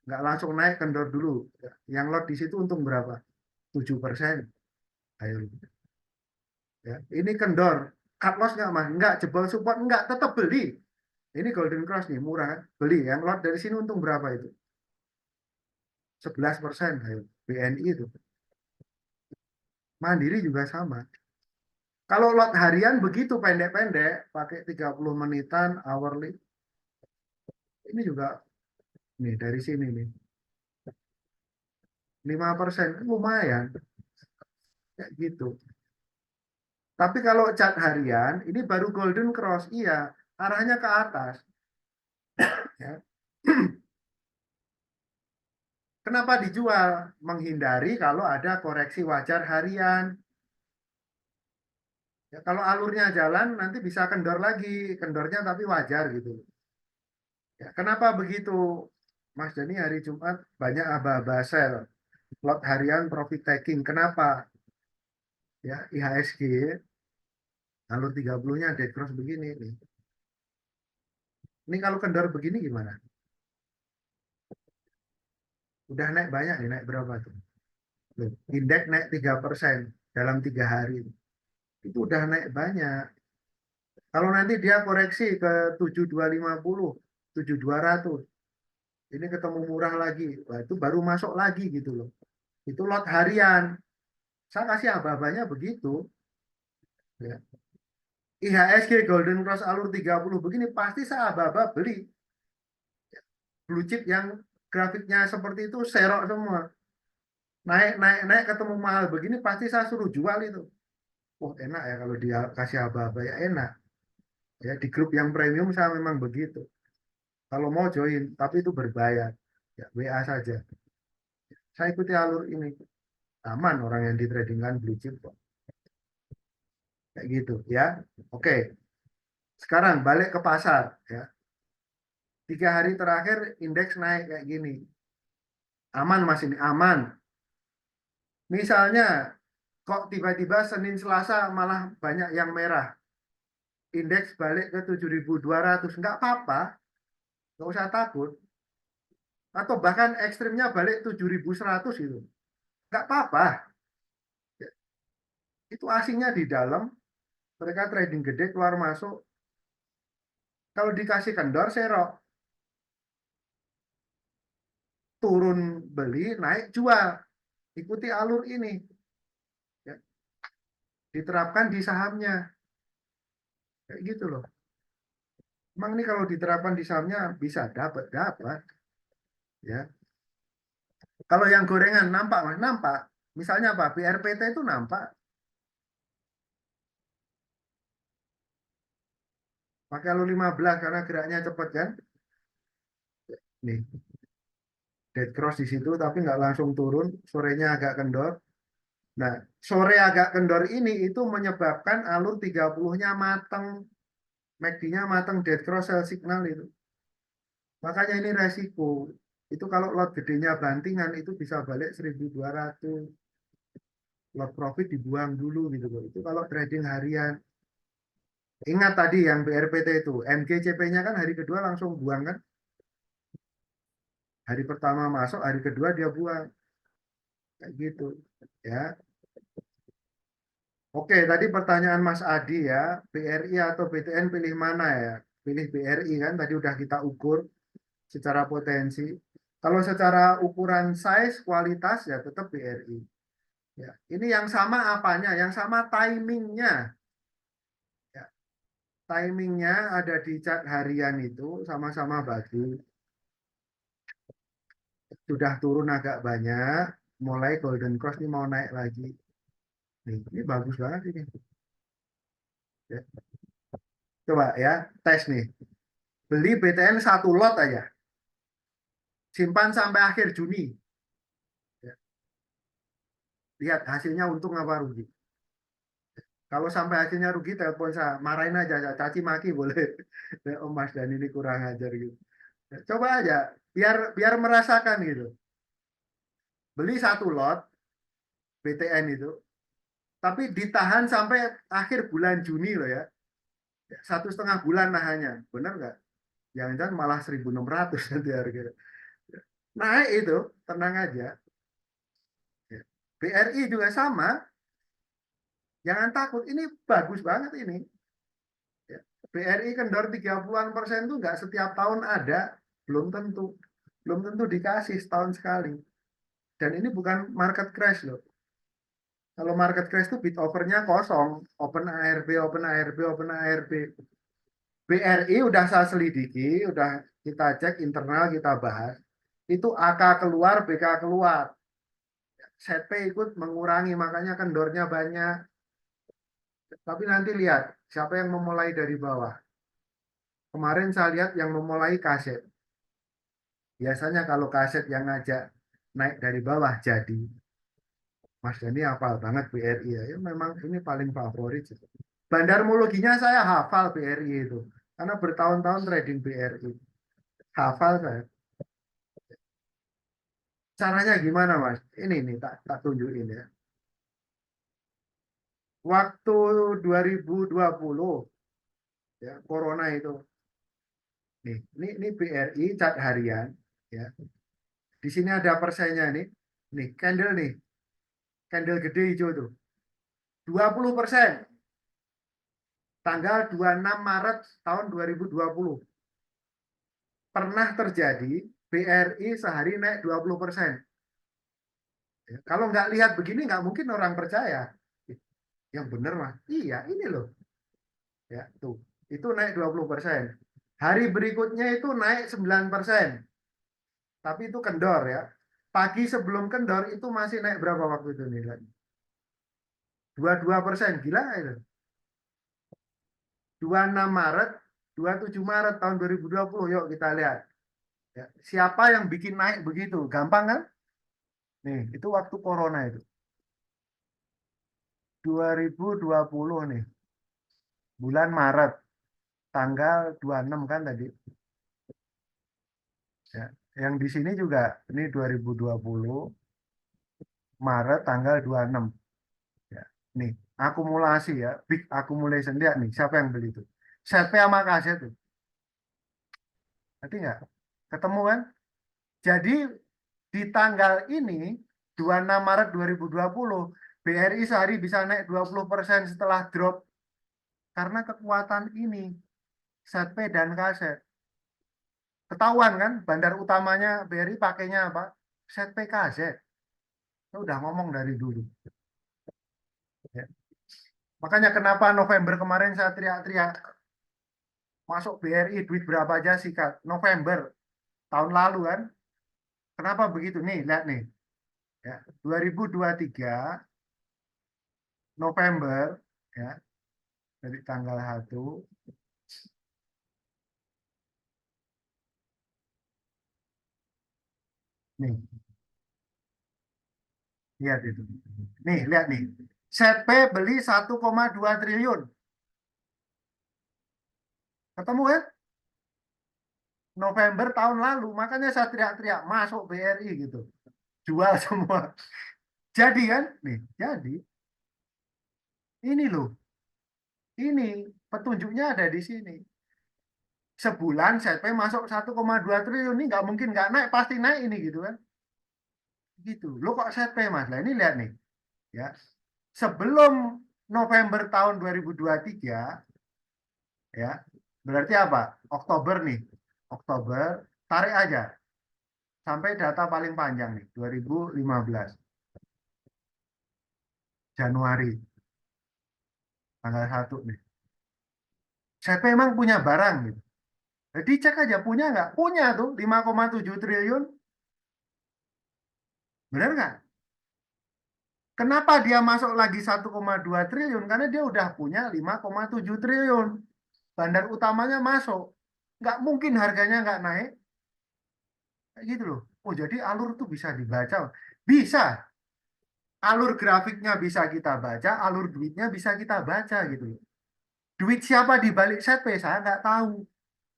Nggak langsung naik kendor dulu. Ya. Yang lot di situ untung berapa? 7%. Ayo. Ya. Ini kendor. Cut loss nggak mas? Nggak. Jebol support nggak. Tetap beli. Ini Golden Cross nih, murah kan? Beli. Yang lot dari sini untung berapa itu? 11%. Ayo. BNI itu. Mandiri juga sama. Kalau lot harian begitu pendek-pendek, pakai 30 menitan, hourly, ini juga nih dari sini nih 5% lumayan kayak gitu. Tapi kalau cat harian ini baru golden cross, iya arahnya ke atas. Ya. Kenapa dijual? Menghindari kalau ada koreksi wajar harian. Ya, kalau alurnya jalan nanti bisa kendor lagi, kendornya tapi wajar gitu. Ya, kenapa begitu? Mas Dani hari Jumat banyak aba-aba sell, lot harian profit taking. Kenapa? Ya, IHSG alur 30-nya dead cross begini nih. Ini kalau kendor begini gimana? Udah naik banyak nih, naik berapa tuh? Indeks naik 3% dalam 3 hari. Itu udah naik banyak. Kalau nanti dia koreksi ke 7250, 7200, ini ketemu murah lagi. Wah, itu baru masuk lagi gitu loh. Itu lot harian. Saya kasih aba-abanya begitu. Ya. IHSG Golden Cross alur 30 begini pasti saya aba-aba beli. Blue chip yang grafiknya seperti itu serok semua. Naik, naik, naik ketemu mahal begini pasti saya suruh jual itu. Oh enak ya kalau dia kasih aba-aba ya enak. Ya di grup yang premium saya memang begitu. Kalau mau join, tapi itu berbayar. Ya WA saja. Saya ikuti alur ini. Aman orang yang di trading kan blue chip kok. Kayak gitu ya. Oke, sekarang balik ke pasar ya. 3 hari terakhir indeks naik kayak gini. Aman Mas ini, aman. Misalnya kok tiba-tiba Senin Selasa malah banyak yang merah. Indeks balik ke 7.200, nggak apa-apa, nggak usah takut. Atau bahkan ekstrimnya balik 7.100 itu. Nggak apa-apa. Itu asingnya di dalam, mereka trading gede keluar masuk. Kalau dikasih kendor, serok. Turun beli, naik jual. Ikuti alur ini. Ya. Diterapkan di sahamnya. Kayak gitu loh. Emang ini kalau diterapkan di sahamnya bisa dapat. Ya. Kalau yang gorengan nampak, Mas, nampak. Misalnya apa? BRPT itu nampak. Pakai lu 15 karena geraknya cepat kan. Nih, dead cross di situ tapi nggak langsung turun, sorenya agak kendor. Nah, sore agak kendor ini itu menyebabkan alur 30-nya mateng, MACD-nya mateng, dead cross sell signal itu. Makanya ini resiko. Itu kalau lot gedenya bantingan itu bisa balik 1.200. Lot profit dibuang dulu gitu loh. Itu kalau trading harian. Ingat tadi yang BRPT itu, MGCP-nya kan hari kedua langsung buang kan. Hari pertama masuk, hari kedua dia buang. Kayak gitu. Ya. Oke, tadi pertanyaan Mas Adi ya, BRI atau BTN pilih mana ya? Pilih BRI kan, tadi udah kita ukur secara potensi. Kalau secara ukuran size, kualitas ya tetap BRI. Ya, ini yang sama apanya? Yang sama timingnya. Ya, timingnya ada di chart harian itu sama-sama bagus. Sudah turun agak banyak, mulai golden cross ini mau naik lagi. Nih, ini bagus banget ini. Ya. Coba ya, tes nih. Beli BTN 1 lot aja. Simpan sampai akhir Juni. Ya. Lihat hasilnya untung apa rugi. Kalau sampai hasilnya rugi, telepon saya. Marahin aja, caci maki boleh. Ya, Om Mas Dan ini kurang ajar gitu. Ya, coba aja, biar biar merasakan gitu. Beli 1 lot BTN itu, tapi ditahan sampai akhir bulan Juni loh ya. 1,5 bulan nahannya. Benar nggak? Jangan-jangan malah 1.600 nanti harga. Naik itu, tenang aja. Ya. BRI juga sama. Jangan takut, ini bagus banget ini. Ya. BRI kendor 30-an% itu nggak setiap tahun ada, belum tentu. Belum tentu dikasih setahun sekali. Dan ini bukan market crash loh. Kalau market crash itu bid overnya kosong. Open ARB, open ARB, open ARB. BRI udah saya selidiki, udah kita cek internal, kita bahas. Itu AK keluar, BK keluar. ZP ikut mengurangi, makanya kendornya banyak. Tapi nanti lihat, siapa yang memulai dari bawah. Kemarin saya lihat yang memulai kaset. Biasanya kalau kaset yang ngajak naik dari bawah jadi. Mas Dani hafal banget BRI ya. Ya memang ini paling favorit. Bandarmologinya saya hafal BRI itu. Karena bertahun-tahun trading BRI. Hafal saya. Caranya gimana Mas? Ini nih tak tunjukin ya. Waktu 2020 ya, Corona itu. Nih, ini BRI cat harian ya. Di sini ada persennya nih. Nih, candle nih. Candle gede hijau tuh. 20%. Tanggal 26 Maret tahun 2020. Pernah terjadi BRI sehari naik 20%. Ya, kalau nggak lihat begini nggak mungkin orang percaya. Yang benar Mas. Iya, ini loh. Ya, tuh. Itu naik 20%. Hari berikutnya itu naik 9%. Tapi itu kendor ya. Pagi sebelum kendor itu masih naik berapa waktu itu nilai? 22%. Gila itu. 26 Maret, 27 Maret tahun 2020. Yuk kita lihat. Ya, siapa yang bikin naik begitu? Gampang kan? Nih, itu waktu corona itu. 2020 nih. bulan Maret tanggal 26 kan tadi. Ya. Yang di sini juga ini 2020 Maret tanggal 26. Ya. Nih, akumulasi ya, big accumulation dia nih. Siapa yang beli itu? ZP sama kaset tuh. Nanti nggak? Ketemu kan? Jadi di tanggal ini 26 Maret 2020 BRI sehari bisa naik 20% setelah drop karena kekuatan ini ZP dan kaset. Ketahuan kan bandar utamanya BRI pakainya apa? ZP kaset. Saya udah ngomong dari dulu. Ya. Makanya kenapa November kemarin saya teriak-teriak masuk BRI duit berapa aja sih Kak? November tahun lalu kan. Kenapa begitu? Nih, lihat nih. Ya, 2023 November ya dari tanggal 1 nih, lihat itu. Nih, lihat nih. ZP beli 1,2 triliun. Ketemu kan? November tahun lalu. Makanya saya teriak-teriak masuk BRI gitu. Jual semua. Jadi kan? Nih, jadi ini loh. Ini petunjuknya ada di sini. Sebulan ZP masuk 1,2 triliun ini nggak mungkin nggak naik, pasti naik ini gitu kan. Gitu. Lo kok ZP Mas? Lah ini lihat nih ya. Sebelum November tahun 2023 ya. Berarti apa? Oktober nih. Oktober tarik aja sampai data paling panjang nih 2015 Januari tanggal 1 nih. ZP emang punya barang gitu. Jadi cek aja punya nggak? Punya tuh 5,7 triliun. Benar nggak? Kenapa dia masuk lagi 1,2 triliun? Karena dia udah punya 5,7 triliun. Bandar utamanya masuk. Nggak mungkin harganya nggak naik. Kayak gitu loh. Oh jadi alur tuh bisa dibaca. Bisa. Alur grafiknya bisa kita baca, alur duitnya bisa kita baca gitu loh. Duit siapa di balik setp saya nggak tahu.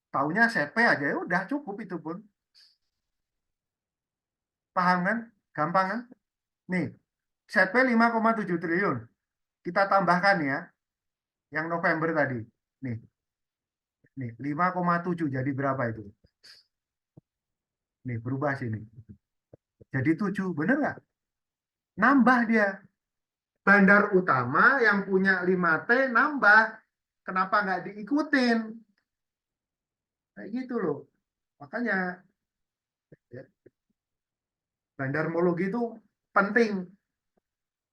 Taunya setp aja ya udah cukup itu pun. Paham kan? Gampang kan? Nih, setp 5,7 triliun. Kita tambahkan ya, yang November tadi. Nih, nih 5,7 jadi berapa itu? Nih, berubah sini. Jadi 7, bener nggak? Nambah dia. Bandar utama yang punya 5T nambah. Kenapa nggak diikutin? Kayak gitu loh. Makanya ya, bandarmologi itu penting.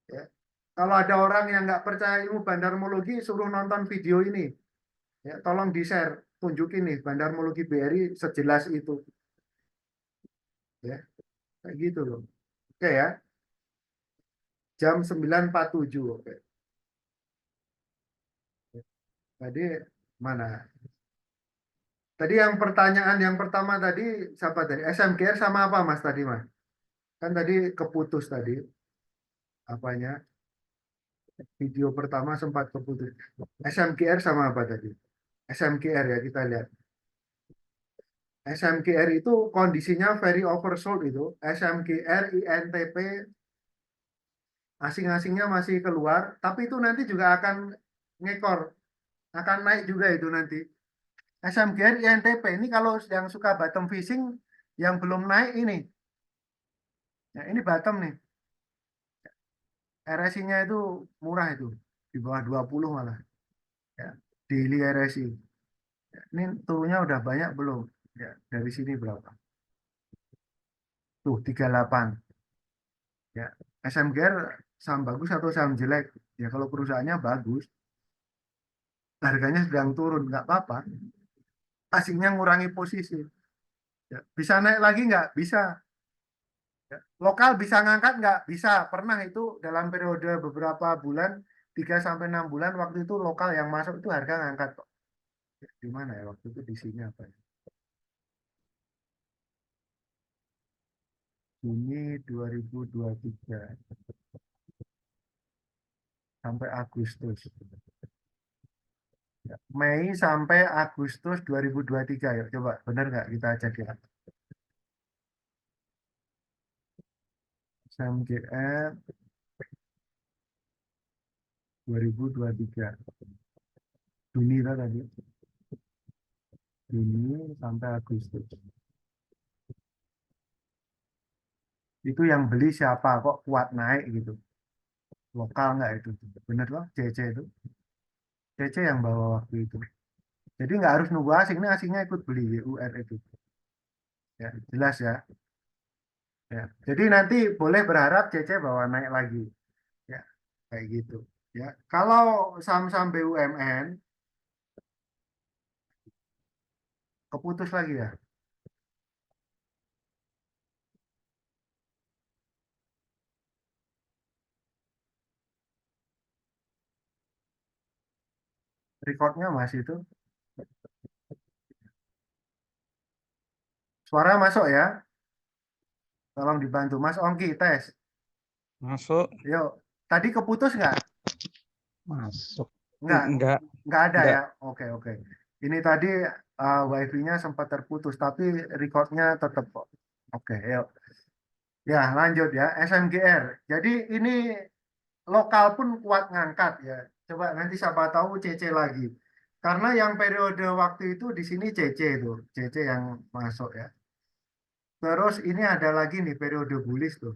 Ya. Kalau ada orang yang nggak percaya ilmu bandarmologi, suruh nonton video ini. Ya, tolong di-share, tunjukin nih bandarmologi BRI sejelas itu. Ya, kayak gitu loh. Oke ya, jam 9.47. Oke. Tadi mana? Tadi yang pertanyaan yang pertama tadi siapa tadi? SMGR sama apa Mas tadi Mas? Kan tadi keputus tadi apanya? Video pertama sempat keputus. SMGR sama apa tadi? SMGR ya kita lihat. SMGR itu kondisinya very oversold itu. SMGR, INTP asing-asingnya masih keluar, tapi itu nanti juga akan ngekor, akan naik juga itu nanti. SMGR, INTP ini kalau yang suka bottom fishing yang belum naik ini. Ya, ini bottom nih. RSI-nya itu murah itu, di bawah 20 malah. Ya, daily RSI. Ini turunnya udah banyak belum? Ya, dari sini berapa? Tuh, 38. Ya, SMGR saham bagus atau saham jelek? Ya, kalau perusahaannya bagus, harganya sedang turun, nggak apa-apa. Asingnya ngurangi posisi. Ya, bisa naik lagi nggak? Bisa. Ya. Lokal bisa ngangkat nggak? Bisa. Pernah itu dalam periode beberapa bulan, 3 sampai 6 bulan, waktu itu lokal yang masuk itu harga ngangkat kok. Ya, di mana ya waktu itu di sini apa ya? Juni 2023 sampai Agustus. Mei sampai Agustus 2023 ya. Coba benar nggak kita cek ya. SMGR 2023. Juni lah tadi. Juni sampai Agustus. Itu yang beli siapa kok kuat naik gitu. Lokal nggak itu? Bener loh, CC itu. CC yang bawa waktu itu. Jadi nggak harus nunggu asing, ini asingnya ikut beli UR itu. Ya, jelas ya. Ya. Jadi nanti boleh berharap CC bawa naik lagi. Ya, kayak gitu. Ya, kalau saham-saham BUMN keputus lagi ya. Rekodnya masih itu. Suara masuk ya. Tolong dibantu. Mas Ongki, tes. Masuk. Yuk, tadi keputus nggak? Masuk. Nggak, Enggak. nggak ada Enggak. ya. Oke, oke. Ini tadi wifi-nya sempat terputus, tapi recordnya tetap kok. Oke, yuk. Ya, lanjut ya. SMGR. Jadi ini lokal pun kuat ngangkat ya. Coba nanti siapa tahu CC lagi. Karena yang periode waktu itu di sini CC itu, CC yang masuk ya. Terus ini ada lagi nih periode bullish tuh.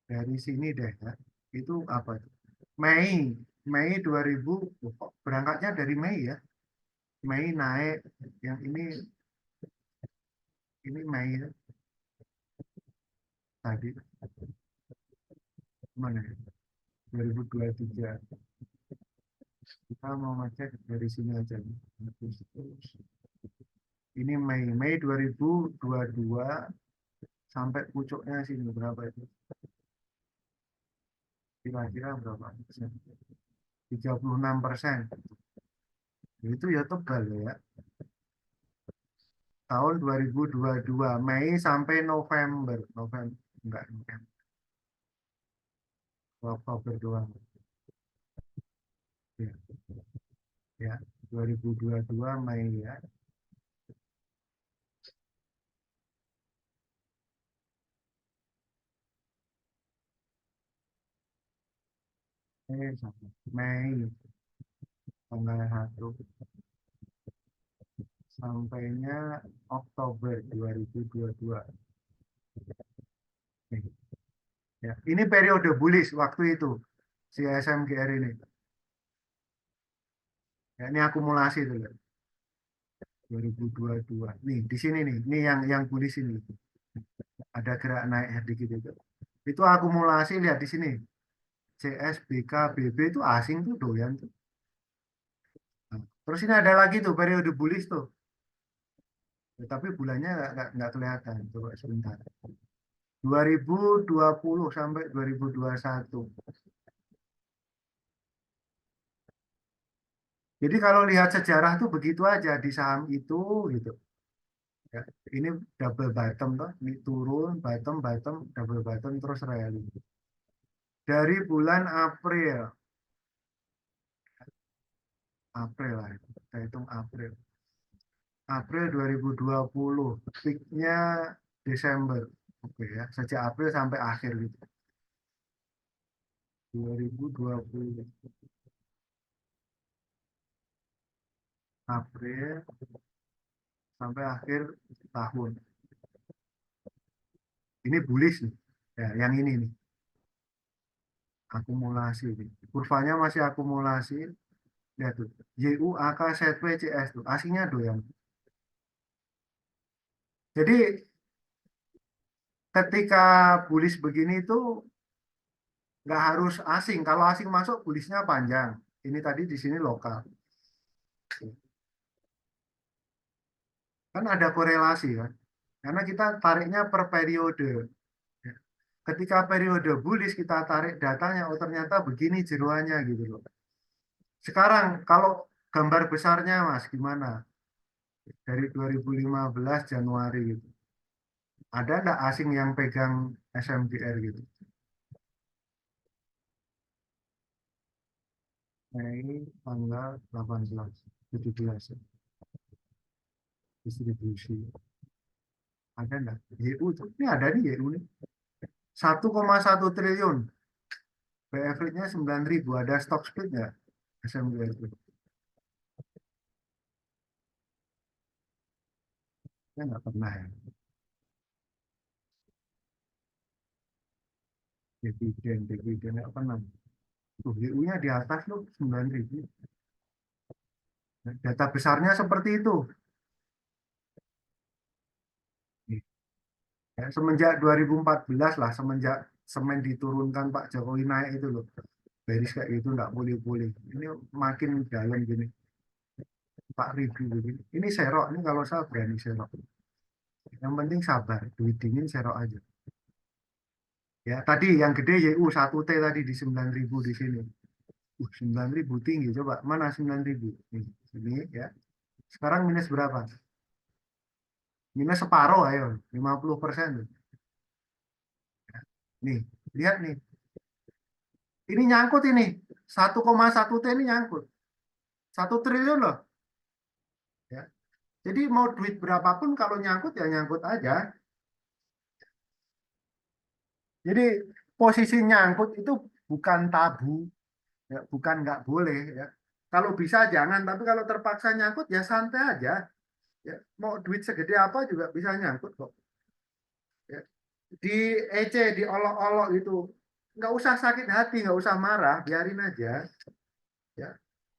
Dari sini deh ya. Itu apa tuh? Mei, Mei 2000, oh, kok berangkatnya dari Mei ya. Mei naik, yang ini Mei ya, tadi mana ya? 2023. Kita mau ngecek dari sini aja nih. Ini Mei 2022 sampai pucuknya sini berapa itu? Kira-kira berapa persen? 36%. Itu ya tebal ya. Tahun 2022 Mei sampai November. November enggak November. Oktober doang. Ya, ya. 2022 Mei ya. Sampai Mei tanggal 1 sampainya Oktober 2022. Nih, ya. Ini periode bullish waktu itu si SMGR ini. Ya, ini akumulasi dulu. 2022. Nih, di sini nih. Ini yang bullish ini. Ada gerak naik dikit itu. Itu akumulasi lihat di sini. CS, BK, BB itu asing tuh doyan tuh. Nah, terus ini ada lagi tuh periode bullish tuh. Ya, tapi bulannya nggak kelihatan. Coba sebentar. 2020 sampai 2021. Jadi kalau lihat sejarah tuh begitu aja di saham itu gitu. Ya, ini double bottom toh, ini turun bottom bottom double bottom terus rally. Dari bulan April, April lah, kita hitung April. April 2020, peaknya Desember. Oke ya, sejak April sampai akhir gitu. 2020 April sampai akhir tahun. Ini bullish nih. Ya, yang ini nih, akumulasi nih. Kurvanya masih akumulasi. Lihat tuh. YUAK ZW CS tuh. Aslinya doyan. Jadi ketika bullish begini tuh nggak harus asing. Kalau asing masuk bulishnya panjang. Ini tadi di sini lokal. Kan ada korelasi kan. Karena kita tariknya per periode. Ketika periode bullish kita tarik datanya, oh ternyata begini jeroannya gitu loh. Sekarang kalau gambar besarnya Mas gimana? Dari 2015 Januari gitu. Ada nggak asing yang pegang SMGR gitu? Mei tanggal 18, 17 ya. Distribusi. Ada enggak? YU itu. Ini ada nih YU nih. 1,1 triliun. BF rate-nya 9.000. Ada stock split nggak? SMGR itu. Ya nggak pernah ya. Dividen nggak pernah. Tuh, YU-nya di atas loh 9.000. Data besarnya seperti itu. Ya, semenjak 2014 lah, semenjak semen diturunkan Pak Jokowi naik itu loh. Beris kayak gitu nggak boleh-boleh. Ini makin dalam gini. 4.000 gini. Ini serok, ini kalau saya berani serok. Yang penting sabar, duit dingin serok aja. Ya, tadi yang gede YU 1T tadi di 9.000 di sini. 9.000 tinggi, coba mana 9.000? Nih, sini ya. Sekarang minus berapa? Minus separuh, ayo, 50%. Nih, lihat nih. Ini nyangkut ini. 1,1 T ini nyangkut. 1 triliun loh. Ya. Jadi mau duit berapapun kalau nyangkut ya nyangkut aja. Jadi posisi nyangkut itu bukan tabu, ya, bukan nggak boleh. Ya. Kalau bisa jangan, tapi kalau terpaksa nyangkut ya santai aja. Ya. Mau duit segede apa juga bisa nyangkut kok. Ya. Di EC, diolok-olok itu, nggak usah sakit hati, nggak usah marah, biarin aja. Ya.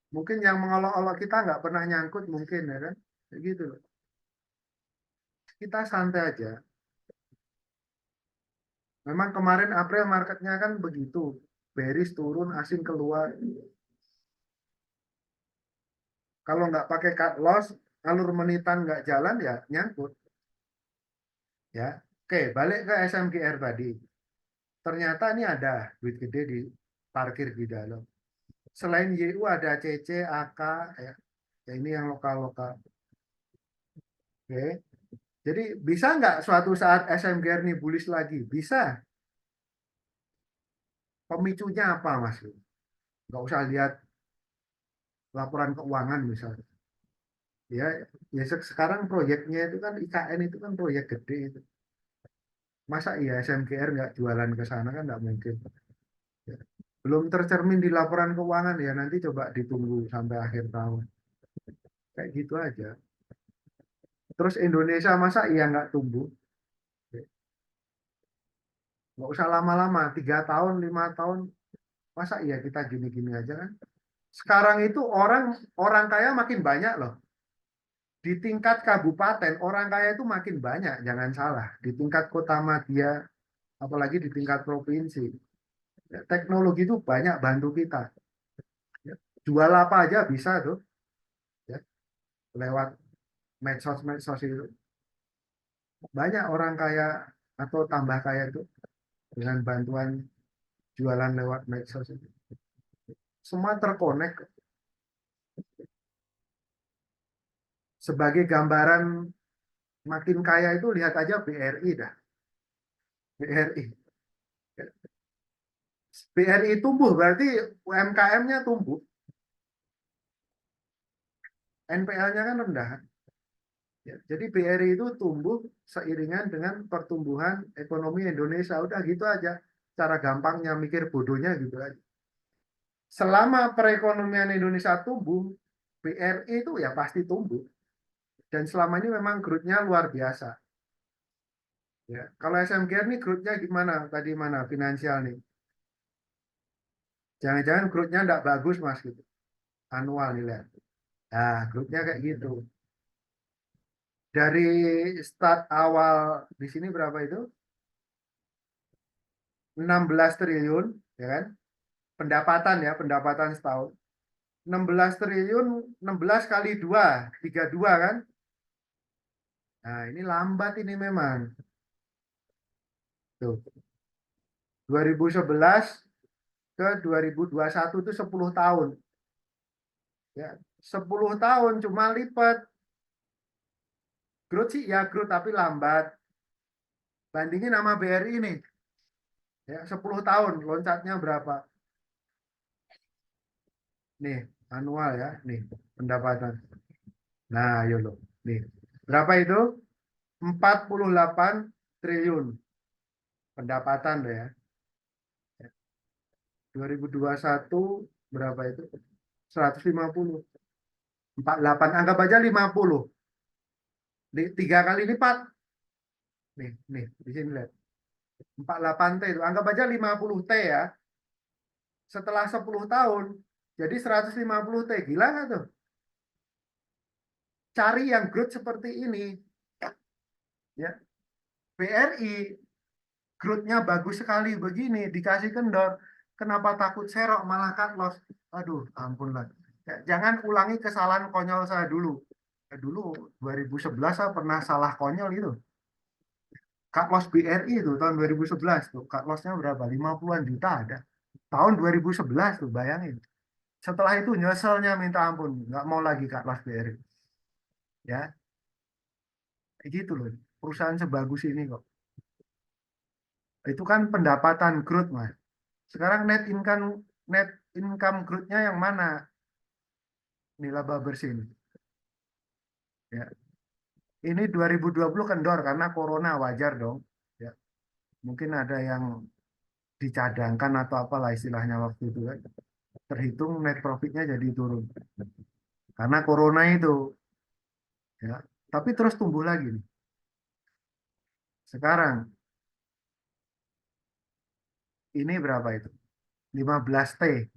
Mungkin yang mengolok-olok kita nggak pernah nyangkut mungkin ya kan, kayak gitu loh. Kita santai aja. Memang kemarin April marketnya kan begitu, bearish turun, asing keluar. Kalau nggak pakai cut loss, alur menitan nggak jalan ya nyangkut. Ya, oke balik ke SMGR tadi. Ternyata ini ada duit gede di parkir di dalam. Selain YU ada CC, AK, ya, ya ini yang lokal-lokal. Oke, jadi bisa nggak suatu saat SMGR ini bullish lagi? Bisa. Pemicunya apa Mas? Nggak usah lihat laporan keuangan misalnya. Ya, ya sekarang proyeknya itu kan IKN itu kan proyek gede itu. Masa iya SMGR nggak jualan ke sana kan nggak mungkin. Ya. Belum tercermin di laporan keuangan ya nanti coba ditunggu sampai akhir tahun. Kayak gitu aja. Terus Indonesia masa iya nggak tumbuh? Ya. Nggak usah lama-lama, 3 tahun, 5 tahun. Masa iya kita gini-gini aja kan? Sekarang itu orang orang kaya makin banyak loh. Di tingkat kabupaten orang kaya itu makin banyak, jangan salah. Di tingkat kota madya, apalagi di tingkat provinsi. Ya, teknologi itu banyak bantu kita. Ya, jual apa aja bisa tuh, ya, lewat medsos-medsos itu. Banyak orang kaya atau tambah kaya itu dengan bantuan jualan lewat medsos itu. Semua terkonek. Sebagai gambaran makin kaya itu lihat aja BRI dah. BRI. BRI tumbuh berarti UMKM-nya tumbuh. NPL-nya kan rendah. Ya, jadi BRI itu tumbuh seiringan dengan pertumbuhan ekonomi Indonesia. Udah gitu aja. Cara gampangnya mikir bodohnya gitu aja. Selama perekonomian Indonesia tumbuh, BRI itu ya pasti tumbuh. Dan selama ini memang growth-nya luar biasa. Ya, kalau SMGR nih growth-nya gimana? Tadi mana finansial nih? Jangan-jangan growth-nya enggak bagus Mas gitu. Annual nih lihat. Nah, growth-nya kayak gitu. Dari start awal di sini berapa itu? 16 triliun, ya kan? Pendapatan ya, pendapatan setahun. 16 triliun, 16 kali 2, 32 kan? Nah, ini lambat ini memang. Tuh, 2011 ke 2021 itu 10 tahun. Ya, 10 tahun cuma lipat. Growth sih ya growth tapi lambat. Bandingin sama BRI ini. Ya, 10 tahun loncatnya berapa? nih anual ya, nih pendapatan. Nah, ayo loh. Nih. Berapa itu? 48 triliun pendapatan loh ya. 2021 berapa itu? 150. 48 anggap aja 50. Tiga kali lipat. Nih, di sini lihat. 48T itu. Anggap aja 50T ya. Setelah 10 tahun, jadi 150T. Gila nggak tuh? Cari yang growth seperti ini. Ya, BRI growth-nya bagus sekali begini, dikasih kendor. Kenapa takut serok malah cut loss? Aduh, ampun lah. Ya, jangan ulangi kesalahan konyol saya dulu. Dulu 2011 saya pernah salah konyol itu. Cut loss BRI itu tahun 2011 tuh. Cut loss-nya berapa? 50-an juta ada. Tahun 2011 tuh, bayangin. Setelah itu nyeselnya minta ampun, nggak mau lagi cut loss BRI. Ya, kayak gitu loh. Perusahaan sebagus ini kok. Itu kan pendapatan growth, Mas. Sekarang net income growth-nya yang mana? Ini laba bersih. Ya. Ini 2020 kendor karena corona, wajar dong. Ya. Mungkin ada yang dicadangkan atau apalah istilahnya waktu itu kan. Terhitung net profitnya jadi turun. Karena corona itu. Ya. Tapi terus tumbuh lagi nih. Sekarang ini berapa itu? 15T.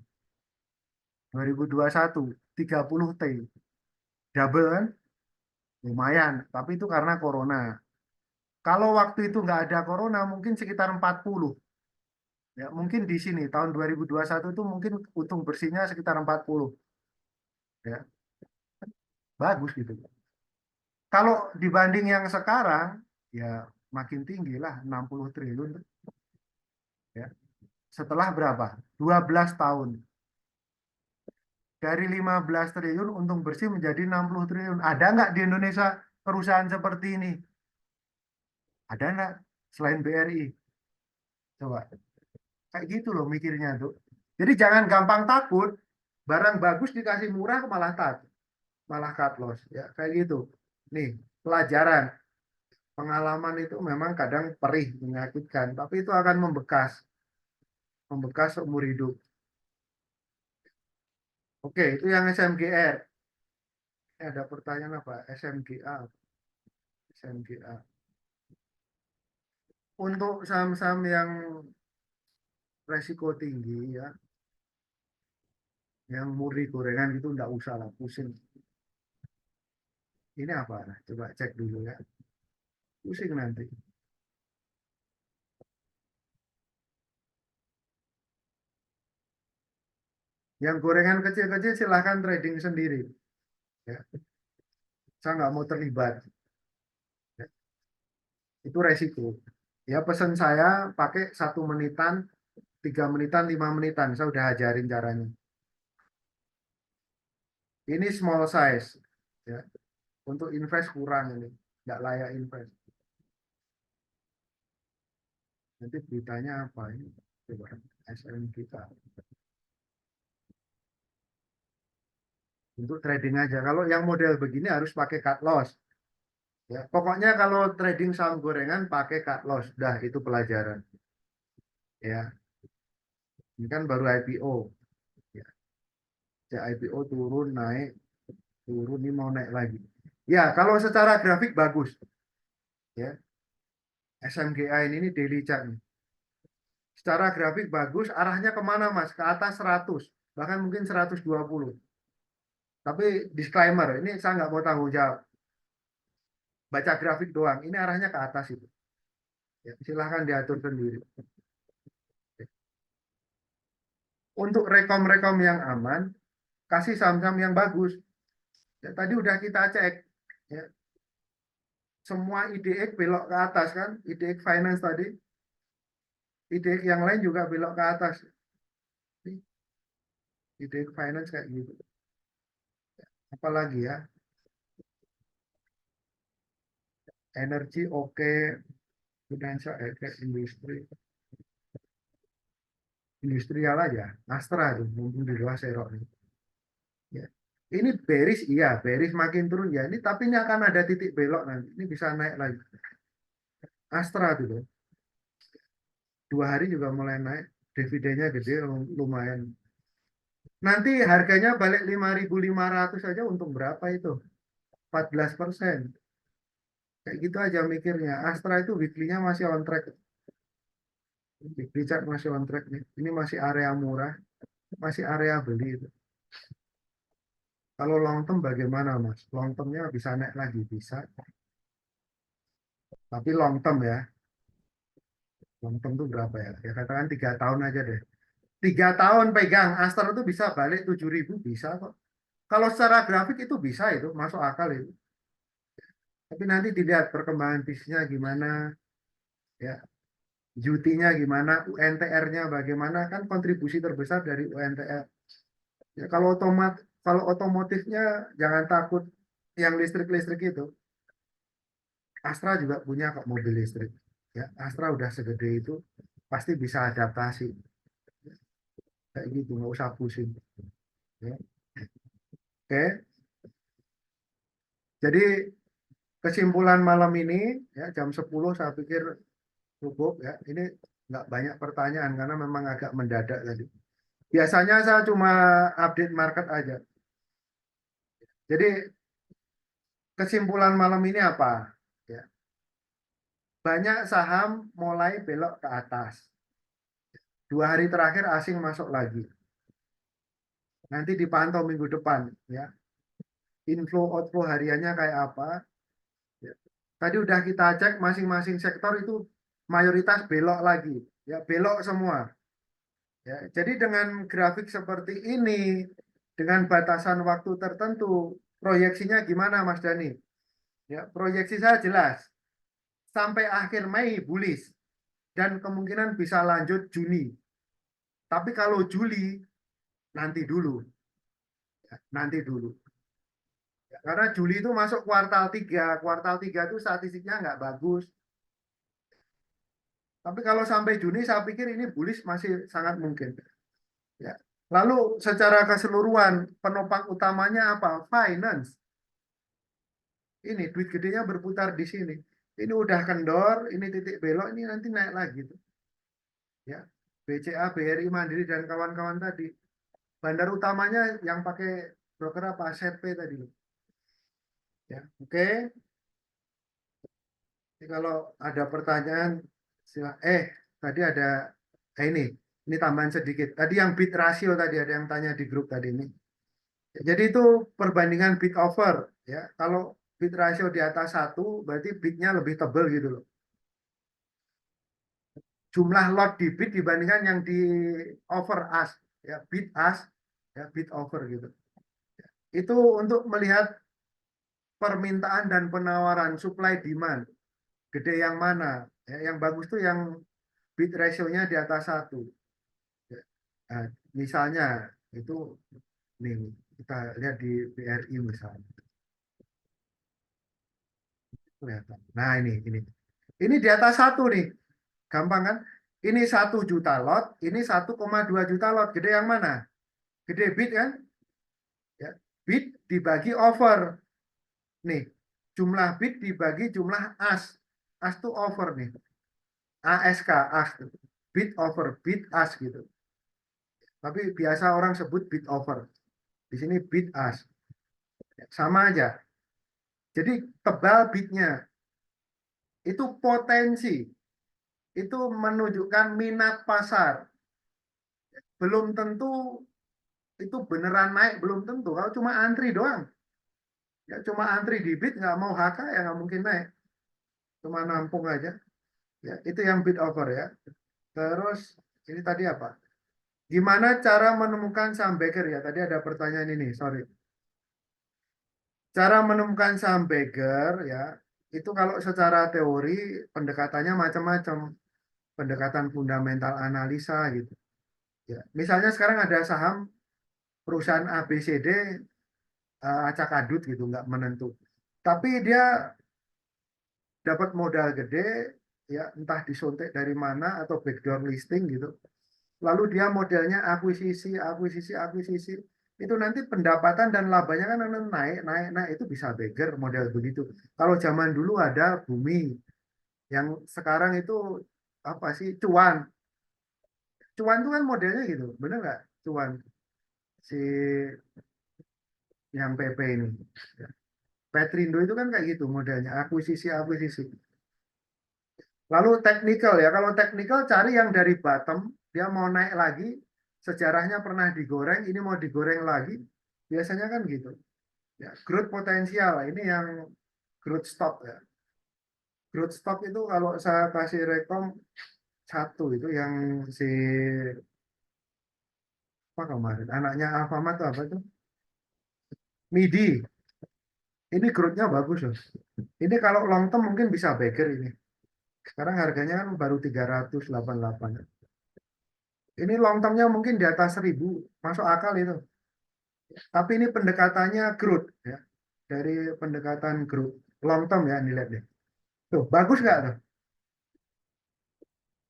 2021 30T. Double kan? Lumayan. Tapi itu karena corona. Kalau waktu itu nggak ada corona mungkin sekitar 40. Ya, mungkin di sini tahun 2021 itu mungkin untung bersihnya sekitar 40. Ya, bagus gitu. Kalau dibanding yang sekarang, ya makin tinggi lah 60 triliun. Ya. Setelah berapa? 12 tahun. Dari 15 triliun untung bersih menjadi 60 triliun. Ada nggak di Indonesia perusahaan seperti ini? Ada nggak selain BRI? Coba. Kayak gitu loh mikirnya tuh. Jadi jangan gampang takut. Barang bagus dikasih murah malah takut. Malah cut loss. Ya, kayak gitu. Nih, pelajaran. Pengalaman itu memang kadang perih, menyakitkan. Tapi itu akan membekas. Membekas seumur hidup. Oke, itu yang SMGR. Ada pertanyaan apa? SMGA. SMGA. Untuk saham-saham yang resiko tinggi ya, yang murni gorengan itu enggak usah lah, pusing. Ini apa? Nah, coba cek dulu ya. Pusing nanti. Yang gorengan kecil-kecil silahkan trading sendiri. Ya. Saya nggak mau terlibat. Ya. Itu resiko. Ya pesan saya pakai 1 menitan, 3 menitan, 5 menitan. Saya udah ajarin caranya. Ini small size. Ya. Untuk invest kurang ini. Nggak layak invest. Nanti beritanya apa ini? Coba SM kita. Untuk trading aja. Kalau yang model begini harus pakai cut loss. Ya, pokoknya kalau trading saham gorengan pakai cut loss. Dah itu pelajaran. Ya, ini kan baru IPO. Ya, ya IPO turun naik, turun ini mau naik lagi. Ya, kalau secara grafik bagus. Ya, SMGA ini daily chart nih. Secara grafik bagus, arahnya kemana Mas? Ke atas 100, bahkan mungkin 120. Tapi disclaimer, ini saya nggak mau tanggung jawab. Baca grafik doang, ini arahnya ke atas itu. Ya, silahkan diatur sendiri. Untuk rekom-rekom yang aman, kasih saham-saham yang bagus. Ya, tadi udah kita cek. Ya, semua IDX belok ke atas kan, IDX Finance tadi. IDX yang lain juga belok ke atas. IDX Finance kayak gitu. Apalagi ya, energi oke, financial oke, industrial aja. Astra tuh, mungkin di luar serok nih. Ini bearish, iya, bearish makin turun ya. Ini tapi ini akan ada titik belok nanti. Ini bisa naik lagi. Astra tuh, 2 hari juga mulai naik. Dividennya gede, lumayan. Nanti harganya balik 5.500 saja, untung berapa itu? 14%. Kayak gitu aja mikirnya. Astra itu weekly-nya masih on track. Weekly chart masih on track nih. Ini masih area murah, masih area beli itu. Kalau long term bagaimana, Mas? Long termnya bisa naik lagi, bisa. Tapi long term ya. Long term itu berapa ya? Ya katakan 3 tahun aja deh. 3 tahun pegang Astra itu bisa balik 7.000, bisa kok. Kalau secara grafik itu bisa, itu masuk akal itu. Tapi nanti dilihat perkembangan bisnisnya gimana, ya, UT-nya gimana, UNTR-nya bagaimana, kan kontribusi terbesar dari UNTR. Ya, kalau otomotifnya jangan takut, yang listrik-listrik itu. Astra juga punya kok mobil listrik. Ya, Astra udah segede itu, pasti bisa adaptasi. Kayak gitu, nggak usah pusing. Ya. Oke, jadi kesimpulan malam ini, ya, jam 10 saya pikir cukup ya. Ini nggak banyak pertanyaan karena memang agak mendadak tadi. Biasanya saya cuma update market aja. Jadi kesimpulan malam ini apa? Ya, banyak saham mulai belok ke atas. 2 hari terakhir asing masuk lagi. Nanti dipantau minggu depan, ya. Inflow outflow hariannya kayak apa? Ya. Tadi udah kita cek masing-masing sektor itu mayoritas belok lagi, ya, belok semua. Ya, jadi dengan grafik seperti ini, dengan batasan waktu tertentu, proyeksinya gimana, Mas Dani? Ya, proyeksi saya jelas. Sampai akhir Mei bullish dan kemungkinan bisa lanjut Juni. Tapi kalau Juli nanti dulu, ya, nanti dulu. Ya, karena Juli itu masuk kuartal 3 itu statistiknya nggak bagus. Tapi kalau sampai Juni saya pikir ini bullish masih sangat mungkin. Ya. Lalu secara keseluruhan penopang utamanya apa? Finance. Ini duit gedenya berputar di sini. Ini udah kendor, ini titik belok, ini nanti naik lagi tuh. Ya. BCA, BRI Mandiri dan kawan-kawan tadi. Bandar utamanya yang pakai broker apa? SEP tadi. Ya, oke. Jadi kalau ada pertanyaan, tadi ada ini tambahan sedikit. Tadi yang bid ratio tadi ada yang tanya di grup tadi ini. Jadi itu perbandingan bid over, ya. Kalau bid ratio di atas 1, berarti bidnya lebih tebal gitu loh. Jumlah lot di bid dibandingkan yang di over ask, ya, bid ask, ya, bid over gitu. Itu untuk melihat permintaan dan penawaran, supply demand, gede yang mana? Ya, yang bagus tuh yang bid ratio-nya di atas 1. Ya. Nah, misalnya itu nih kita lihat di BRI misalnya. Kelihatan. Nah, ini di atas 1 nih. Gampang kan? Ini 1 juta lot, ini 1,2 juta lot. Gede yang mana? Gede bid kan? Ya. Bid dibagi over. Nih, jumlah bid dibagi jumlah as. As tuh over nih. ASK, as. Bid over, bid as gitu. Tapi biasa orang sebut bid over. Di sini bid as. Sama aja. Jadi tebal bidnya. Itu potensi. Itu menunjukkan minat pasar. Belum tentu itu beneran naik, belum tentu. Kalau cuma antri doang, ya cuma antri di bid nggak mau HK ya nggak mungkin naik. Cuma nampung aja. Ya, itu yang bid over ya. Terus ini tadi apa? Gimana cara menemukan saham bagger ya? Tadi ada pertanyaan ini, sorry. Cara menemukan saham bagger ya, itu kalau secara teori pendekatannya macam-macam. Pendekatan fundamental analisa gitu. Ya, misalnya sekarang ada saham perusahaan ABCD acak adut gitu, nggak menentu. Tapi dia dapat modal gede, ya entah disuntik dari mana atau backdoor listing gitu. Lalu dia modelnya akuisisi, akuisisi, akuisisi. itu nanti pendapatan dan labanya kan akan naik, naik, naik, itu bisa beggar model begitu. Kalau zaman dulu ada bumi, yang sekarang itu apa sih, cuan. Cuan itu kan modelnya gitu, bener nggak? Cuan si yang PP ini. Ya. Petrindo itu kan kayak gitu modelnya, akuisisi, akuisisi. Lalu teknikal ya, kalau teknikal cari yang dari bottom, dia mau naik lagi, sejarahnya pernah digoreng, ini mau digoreng lagi, biasanya kan gitu. Ya, growth potensial, ini yang growth stock ya. Growth stock itu kalau saya kasih rekom satu itu yang si apa kemarin, anaknya Alfamart itu apa itu? MIDI. Ini growth-nya bagus loh. Ini kalau long term mungkin bisa beggar ini. Sekarang harganya kan baru 388. Ini long term-nya mungkin di atas 1000, masuk akal itu. Tapi ini pendekatannya growth ya. Dari pendekatan growth long term ya, ini lihat deh. Tuh, bagus nggak tuh?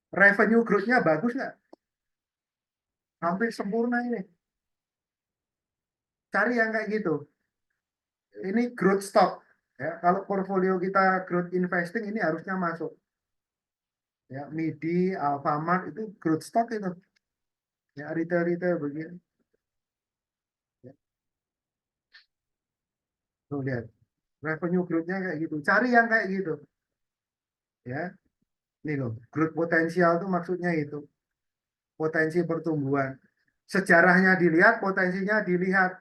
Revenue growth-nya bagus nggak? Hampir sempurna ini. Cari yang kayak gitu. Ini growth stock ya. Kalau portfolio kita growth investing ini harusnya masuk. Ya, MIDI, Alfamart itu growth stock itu. Ya, retail-retail begini. Ya, tuh lihat. Revenue growth-nya kayak gitu. Cari yang kayak gitu. Ya, ini loh. Growth potensial tuh maksudnya itu. Potensi pertumbuhan. Sejarahnya dilihat, potensinya dilihat.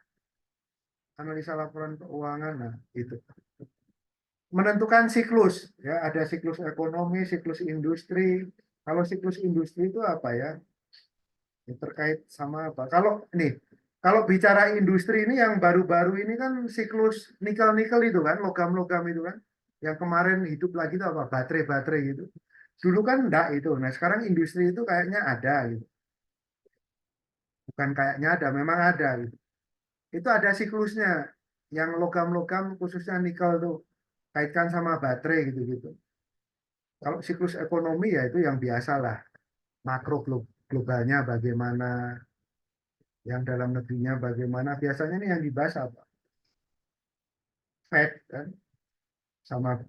Analisa laporan keuangan, nah itu. Menentukan siklus. Ya, ada siklus ekonomi, siklus industri. Kalau siklus industri itu apa ya? Ya, terkait sama apa? Kalau bicara industri ini yang baru-baru ini kan siklus nikel-nikel itu kan, logam-logam itu kan, yang kemarin hidup lagi itu apa? Baterai-baterai gitu. Dulu kan enggak itu. Nah, sekarang industri itu kayaknya ada gitu. Bukan kayaknya ada, memang ada gitu. Itu ada siklusnya. Yang logam-logam khususnya nikel tuh kaitkan sama baterai gitu-gitu. Kalau siklus ekonomi ya itu yang biasa lah. Makro globalnya bagaimana, yang dalam negerinya bagaimana. Biasanya ini yang dibahas apa? Fed kan, sama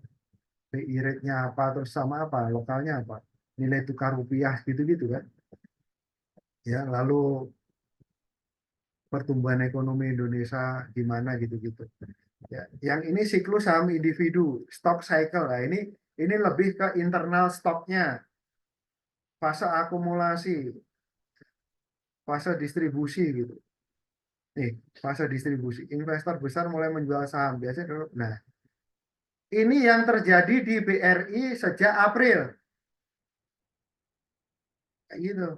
BI rate-nya apa, terus sama apa, lokalnya apa, nilai tukar rupiah gitu-gitu kan. Ya, lalu pertumbuhan ekonomi Indonesia gimana gitu-gitu. Ya, yang ini siklus saham individu, stock cycle. Nah, ini lebih ke internal stoknya, fase akumulasi, fase distribusi gitu. Nih, fase distribusi. Investor besar mulai menjual saham. Biasanya, nah, ini yang terjadi di BRI sejak April. Kayak gitu.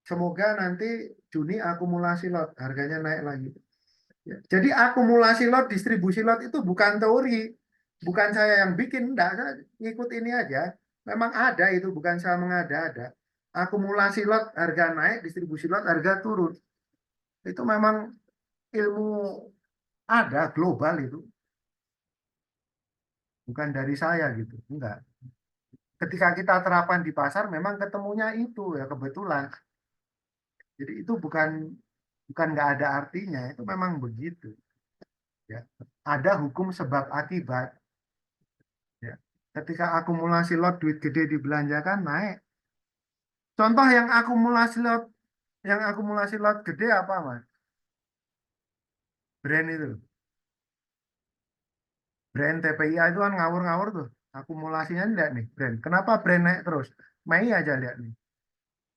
Semoga nanti Juni akumulasi lot, harganya naik lagi. Ya, jadi akumulasi lot, distribusi lot itu bukan teori. Bukan saya yang bikin, enggak, saya ngikut ini aja. Memang ada itu, bukan saya mengada-ada. Akumulasi lot, harga naik, distribusi lot, harga turun. Itu memang ilmu ada, global itu. Bukan dari saya gitu, enggak. Ketika kita terapkan di pasar, memang ketemunya itu ya kebetulan. Jadi itu bukan bukan nggak ada artinya, itu memang begitu. Ya. Ada hukum sebab akibat. Ya. Ketika akumulasi lot duit gede dibelanjakan naik. Contoh yang akumulasi lot gede apa mas? Brand itu, brand TPIA itu kan ngawur-ngawur tuh. Akumulasinya lihat nih brand. Kenapa brand naik terus? Mei aja lihat nih.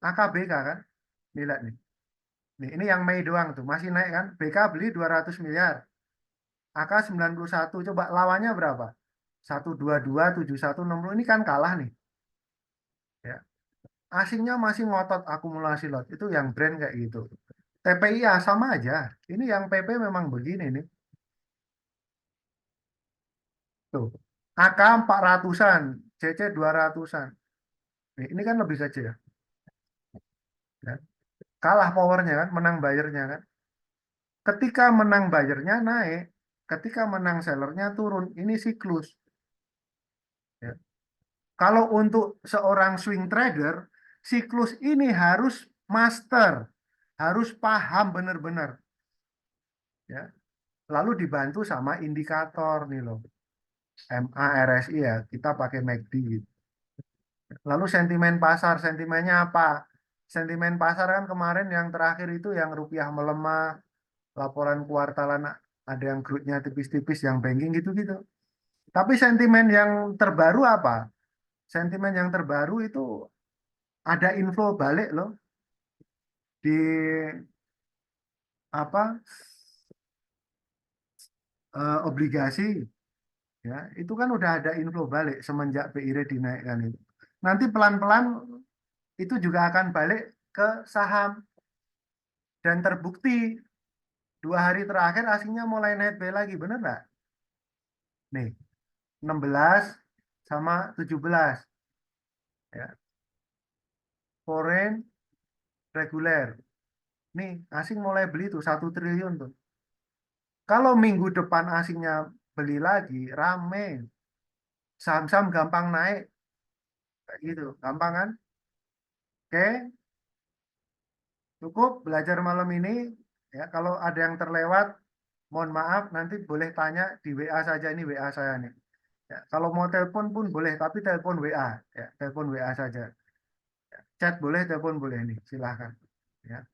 AKBK kan? Nih, lihat nih. Nih, ini yang Mei doang tuh masih naik kan? BK beli 200 miliar. AK 91. Coba lawannya berapa? 122, 71, 60. Ini kan kalah nih. Ya. Asingnya masih ngotot akumulasi lot. Itu yang brand kayak gitu. TPIA sama aja. Ini yang PP memang begini nih. Tuh. AK 400-an, CC 200-an. Nih, ini kan lebih kecil. Ya. Kalah powernya kan, menang bayarnya kan. Ketika menang bayarnya naik, ketika menang sellernya turun. Ini siklus. Ya. Kalau untuk seorang swing trader, siklus ini harus master, harus paham benar-benar. ya. Lalu dibantu sama indikator nih loh. MA, RSI ya, kita pakai MACD gitu. Lalu sentimen pasar, sentimennya apa? Sentimen pasar kan kemarin yang terakhir itu yang rupiah melemah, laporan kuartalan ada yang growth-nya tipis-tipis, yang banking gitu-gitu. Tapi sentimen yang terbaru apa? Sentimen yang terbaru itu ada info balik loh di apa obligasi ya. Itu kan udah ada info balik semenjak BI rate dinaikkan itu. Nanti pelan-pelan itu juga akan balik ke saham dan terbukti 2 hari terakhir aslinya mulai naik B lagi, bener nggak? Nih, 16 sama 17 ya. Foreign reguler. Nih, asing mulai beli tuh 1 triliun tuh. Kalau minggu depan asingnya beli lagi, rame. Saham-saham gampang naik, kayak gitu. Gampang kan? Oke, cukup belajar malam ini. Ya, kalau ada yang terlewat, mohon maaf, nanti boleh tanya di WA saja, ini WA saya nih. Ya, kalau mau telepon pun boleh, tapi telepon WA, ya, telepon WA saja. Chat boleh, telepon boleh nih, silahkan. Ya,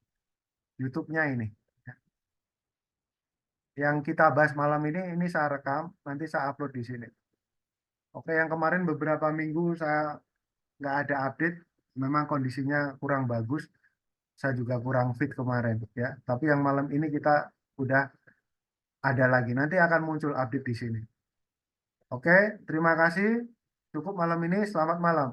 YouTube-nya ini. Ya. Yang kita bahas malam ini saya rekam, nanti saya upload di sini. Oke, yang kemarin beberapa minggu saya nggak ada update, memang kondisinya kurang bagus, saya juga kurang fit kemarin, ya. Tapi yang malam ini kita udah ada lagi, nanti akan muncul update di sini. Oke, terima kasih. Cukup malam ini, selamat malam.